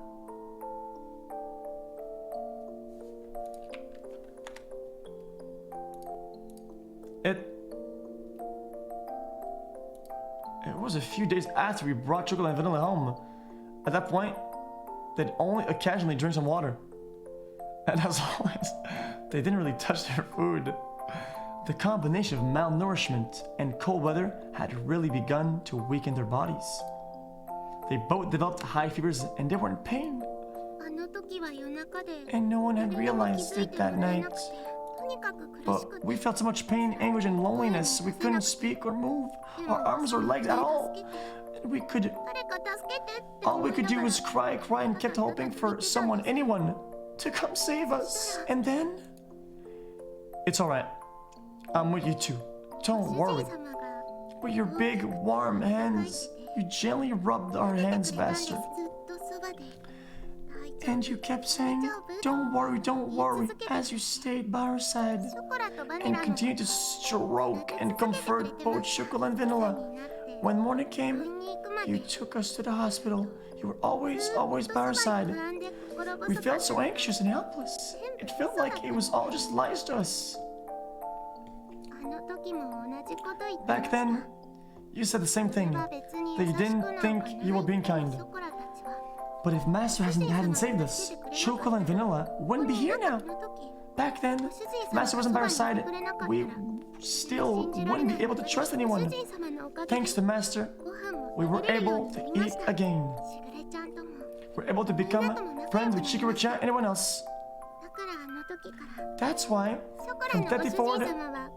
It was a few days after we brought Chocolat and Vanilla home. At that point, they'd only occasionally drink some water. And as always, they didn't really touch their food. The combination of malnourishment and cold weather had really begun to weaken their bodies. They both developed high fevers and they were in pain. あの時は夜中で And no one had 誰にも気 realized づい it て that もらえ night. なくてとにかく苦し But くて we felt so much pain, anguish, and loneliness we couldn't speak or move our arms or legs at all. And we could, 誰か助けてって all 思 we い could な do がら was cry and kept hoping for someone, anyone, to come save us. And then, it's alright. I'm with you too. Don't 主 worry. 人様が With your big, warm hands, you gently rubbed our 見て hands くれたんです faster. ずっとそばで大丈 And you kept saying, don't worry, as you stayed by our side 夫ショコラとバニ and ラの continued to stroke and comfort both Chocolat and に Vanilla. なって When morning 病 came, 院に行くま you で took us to the hospital. You were always by our そばに side. 不安で心 We 細か felt った so anxious and helpless. It felt like it was all just lies to us. あの時も同じこと言って Back then, you said the same それ thing. は別に that 優 you しく didn't なんか think ない you were being って kind. ショコラたちは But if Master hadn't saved us, Chocolat and Vanilla wouldn't be here now. あの時 Back then, Master wasn't by our side. We still wouldn't be able to trust anyone. Thanks to Master, we were able to eat again. We're able to become friends with Shikura-chan and anyone else. That's why, from that day forward,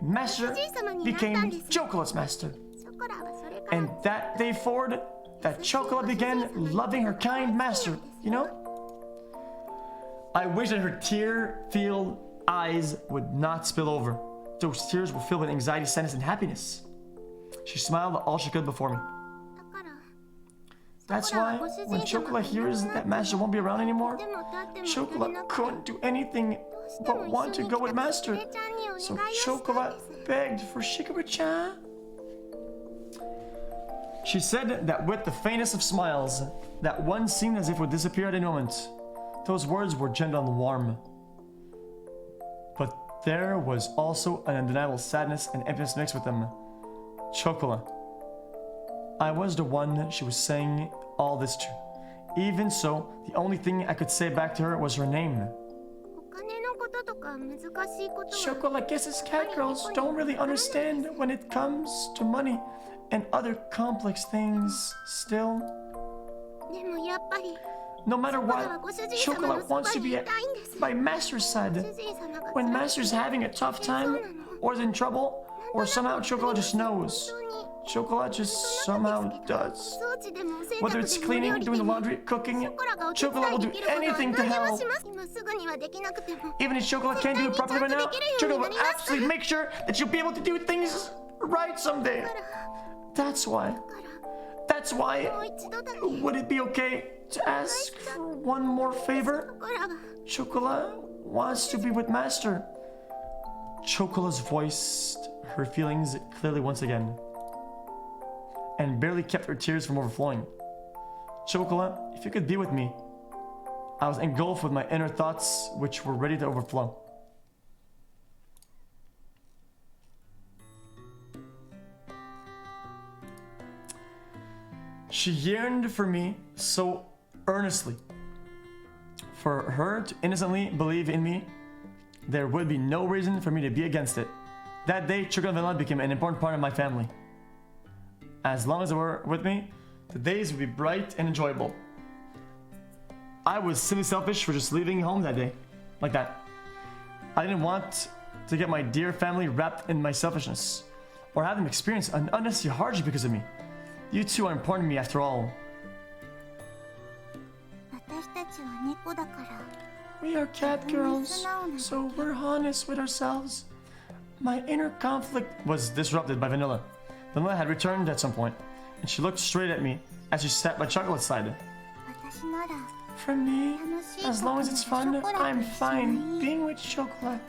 Master became Chocolate's master. And that day forward, that Chocolate began loving her kind master, you know? I wish that her tear-filled eyes would not spill over. Those tears were filled with anxiety, sadness, and happiness. She smiled all she could before me. That's why, when Chocolate hears that Master won't be around anymore, Chocolate couldn't do anything but want to go with Master. So Chocolate begged for Shikura-chan. She said that with the faintest of smiles, that one seemed as if it would disappear at any moment. Those words were gentle and warm. But there was also an undeniable sadness and emptiness mixed with them. Chocolate. I was the one she was saying all this to. Even so, the only thing I could say back to her was her name. Chocolate guesses cat girls don't really understand when it comes to money and other complex things still. No matter what, Chocolate wants to be by Master's side. When Master's having a tough time, or is in trouble, or somehow Chocolate just knows. Chocolate just somehow does. Whether it's cleaning, doing the laundry, cooking, Chocolate will do anything to help. Even if Chocolate can't do it properly right now, Chocolate will absolutely make sure that she'll be able to do things right someday. That's why, would it be okay to ask for one more favor? Chocolate wants to be with Master. Chocolate's voiced her feelings clearly once again, and barely kept her tears from overflowing. Chocolate, if you could be with me. I was engulfed with my inner thoughts, which were ready to overflow. She yearned for me so earnestly. For her to innocently believe in me, there would be no reason for me to be against it. That day, Chocolate Vanilla became an important part of my family. As long as they were with me, the days would be bright and enjoyable. I was simply selfish for just leaving home that day, like that. I didn't want to get my dear family wrapped in my selfishness, or have them experience an unnecessary hardship because of me. You two are important to me after all. We are cat girls, so we're honest with ourselves. My inner conflict was disrupted by Vanilla. Vanilla had returned at some point, and she looked straight at me as she sat by Chocolate's side. For me, as long as it's fun, I'm fine being with Chocolate.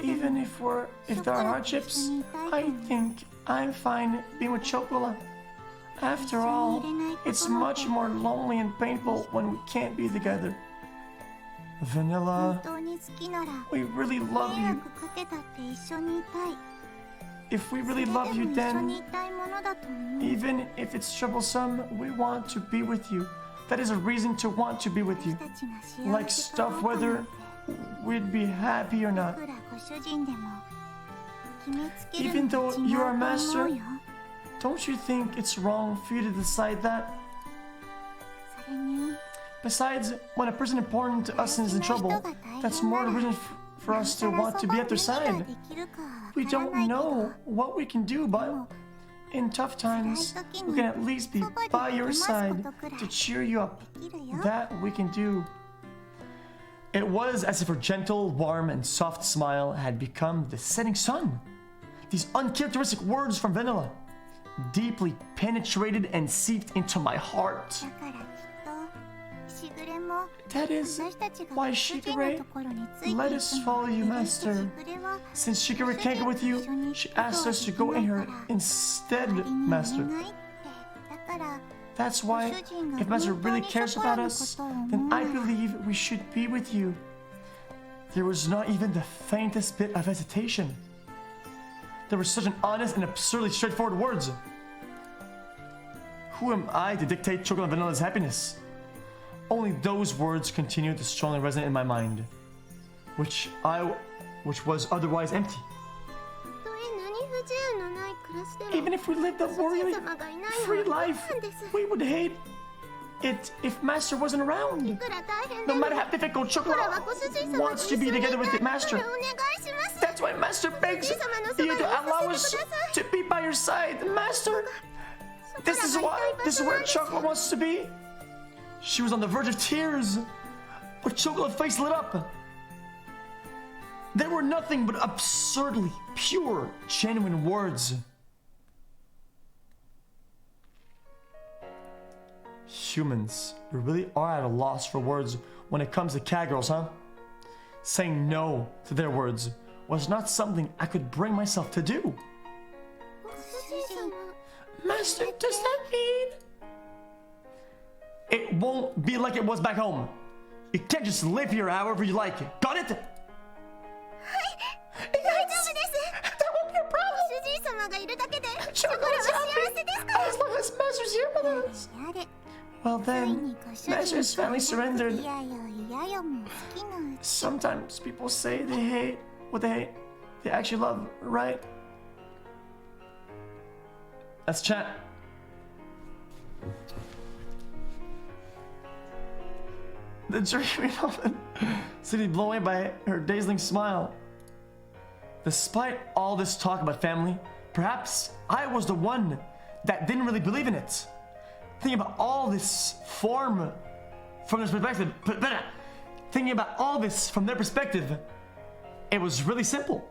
Even if there are hardships, I think I'm fine being with Chocolate. After all, it's much more lonely and painful when we can't be together. Vanilla, we really love you. If we really love you, then, even if it's troublesome, we want to be with you. That is a reason to want to be with you. Like stuff whether we'd be happy or not. Even though you are Master, don't you think it's wrong for you to decide that? Besides, when a person important to us is in trouble, that's more the reason for us to want to be at their side. We don't know what we can do, but in tough times, we can at least be by your side to cheer you up. That we can do. It was as if her gentle, warm, and soft smile had become the setting sun. These uncharacteristic words from Vanilla deeply penetrated and seeped into my heart. That is why Shigure let us follow you, Master. Since Shigure can't go with you, she asked us to go in her instead, Master. That's why, if Master really cares about us, then I believe we should be with you. There was not even the faintest bit of hesitation. There were such an honest and absurdly straightforward words. Who am I to dictate Chocolate and Vanilla's happiness? Only those words continued to strongly resonate in my mind. which was otherwise empty. たとえ何不自由のない暮らしでも Even if we lived a 主人 warrior 様がいない free のは life, 嫌なんです。 we would hate it if Master wasn't い around. くら大変 No でも matter how difficult これは Chocolate ご主人様と wants 一 to 緒に be いた together with the い Master. お願いします。 That's why Master begs you to allow us to be by your side, Master. This is where Chocolate wants to be. She was on the verge of tears, but Chocolate's face lit up. There were nothing but absurdly pure, genuine words. Humans, we really are at a loss for words when it comes to cat girls, huh? Saying no to their words was not something I could bring myself to do. ご主人様 Master, does that mean it won't be like it was back home? You can't just live here however you like. Got it? 大丈夫です。 That won't be a ご problem. 主人様がいるだけでショコラ Chocolate's は幸せですから happy as long as Master's here with us. やれ Well つい then, にご主人 Master's family surrendered. いやよいやよもう好きなうち Sometimes people say they hate what they hate. They actually love, right? Let's chat. The dreaming woman city blown away by her dazzling smile. Despite all this talk about family, perhaps I was the one that didn't really believe in it. Thinking about all this from this perspective, thinking about all this from their perspective, it was really simple.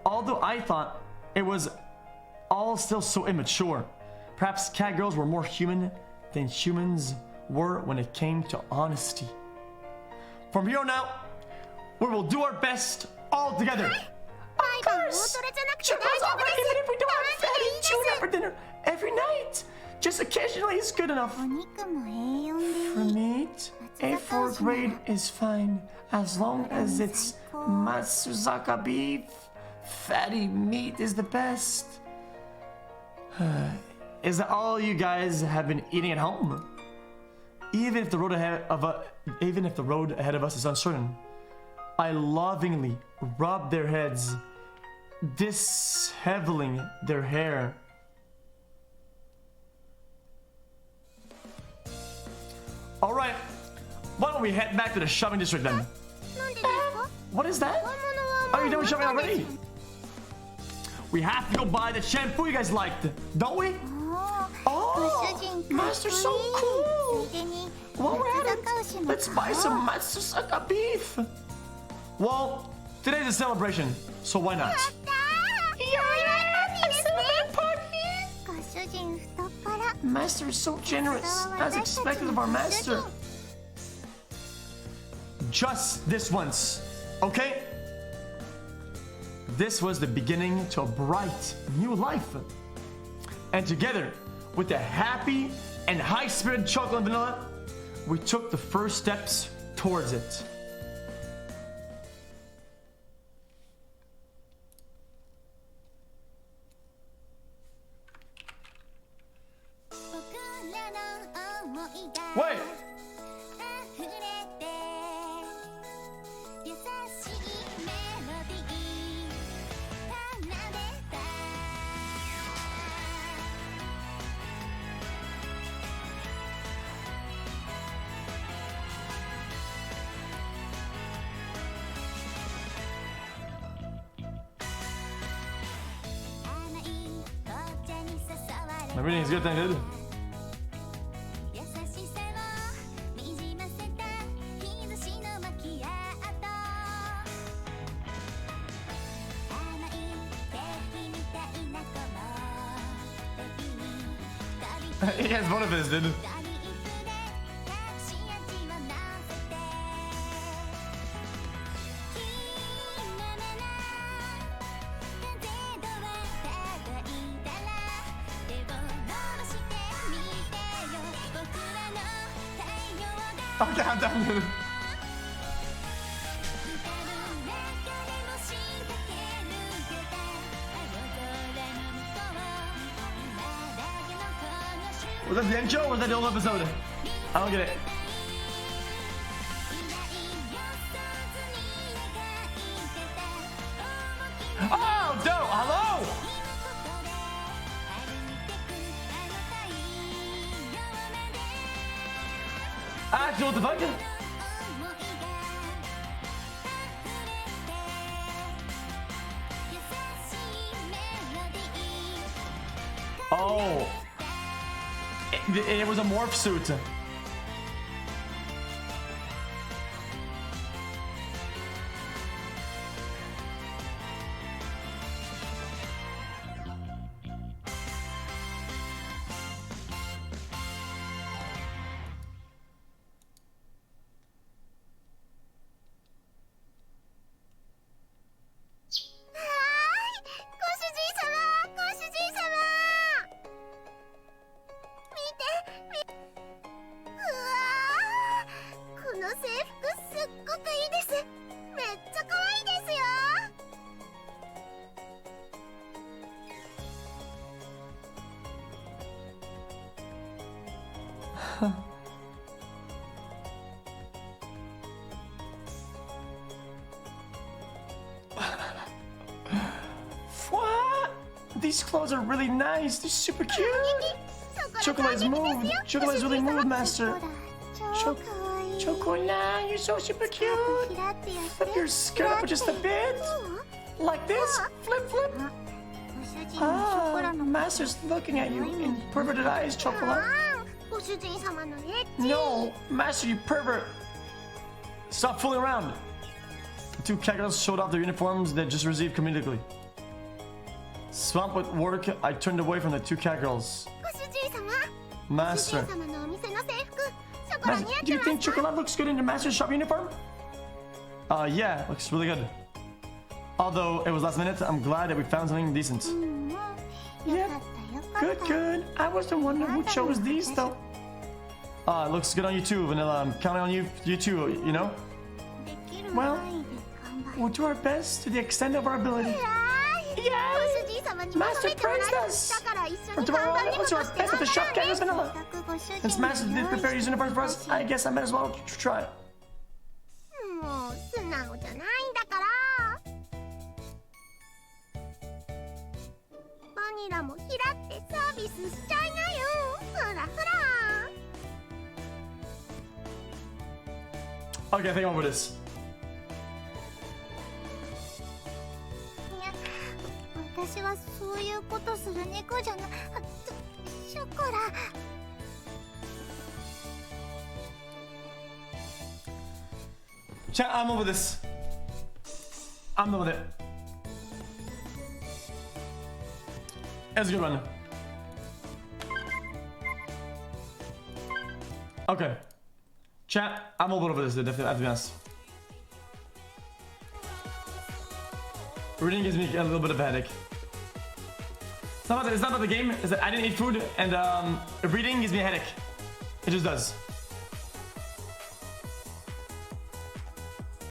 Although I thought it was all still so immature, perhaps cat girls were more human than humans were when it came to honesty. From here on out, we will do our best all together. Of 毎晩大 course! トレじゃなくて Sure 大 goes 丈 all 夫 right です even if we don't have 大丈夫 fatty でいいです tuna for dinner every night. Just occasionally is good enough. お肉も栄養でいい For meat, A4 grade is fine as long as it's Matsuzaka beef. Fatty meat is the best. Is that all you guys have been eating at home? Even if the road ahead of us is uncertain, I lovingly rub their heads, disheveling their hair. All right, why don't we head back to the shopping district then? なんでですか What is that? 買い物は Are you も done う with 終 shopping わったんで already? す We have to go buy the shampoo you guys liked, don't we? ご主人かっこいい Master, so cool. ついでに While we're at 松阪牛 it, も let's 買 buy お some う Matsusaka beef. Well, today's a celebration, so why not? やったーお祝いパーティーですねご主人太っ腹 Master is so generous, as expected of our master. Just this once, okay? This was the beginning to a bright new life. And together, with the happy and high-spirited Chocolate and Vanilla, we took the first steps towards it. Wait! My reading is good, thank you. He has one of his, dude. Okay, I'm done, dude. Was that the intro or was that the whole episode? I don't get it. Oh, no, hello! Actually, what the fuck? Oh. It was a morph suit. What? These clothes are really nice. They're super cute. Chocolate's moved. Chocolate's really moved, Master. Chocolate, you're so super cute. Flip your skirt up just a bit. Like this. Flip, flip. Ah, Master's looking at you in perverted eyes, Chocolate. No, Master, you pervert. Stop fooling around. The two cat girls showed off their uniforms they just received comedically. Swamped with work, I turned away from the two cat girls. Master. Master, do you think Chocolate looks good in the Master's shop uniform? Yeah, looks really good. Although it was last minute, I'm glad that we found something decent. Yeah, good, good. I was the one who chose these though. It looks good on you too, Vanilla. I'm counting on you too, you know? Well, we'll do our best to the extent of our ability. Yes! Master praised us! From tomorrow on, we'll do our best at the shop, Candace Vanilla. Since Master did prepare his uniforms for us, I guess I might as well try. Okay, I think I'm over this. Chat, I'm over this. I'm done with it. It's a good one. Okay. Chat, I'm a little bit of this, definitely, I have to be honest. Reading gives me a little bit of a headache. It's not about the game, it's that I didn't eat food, and reading gives me a headache. It just does.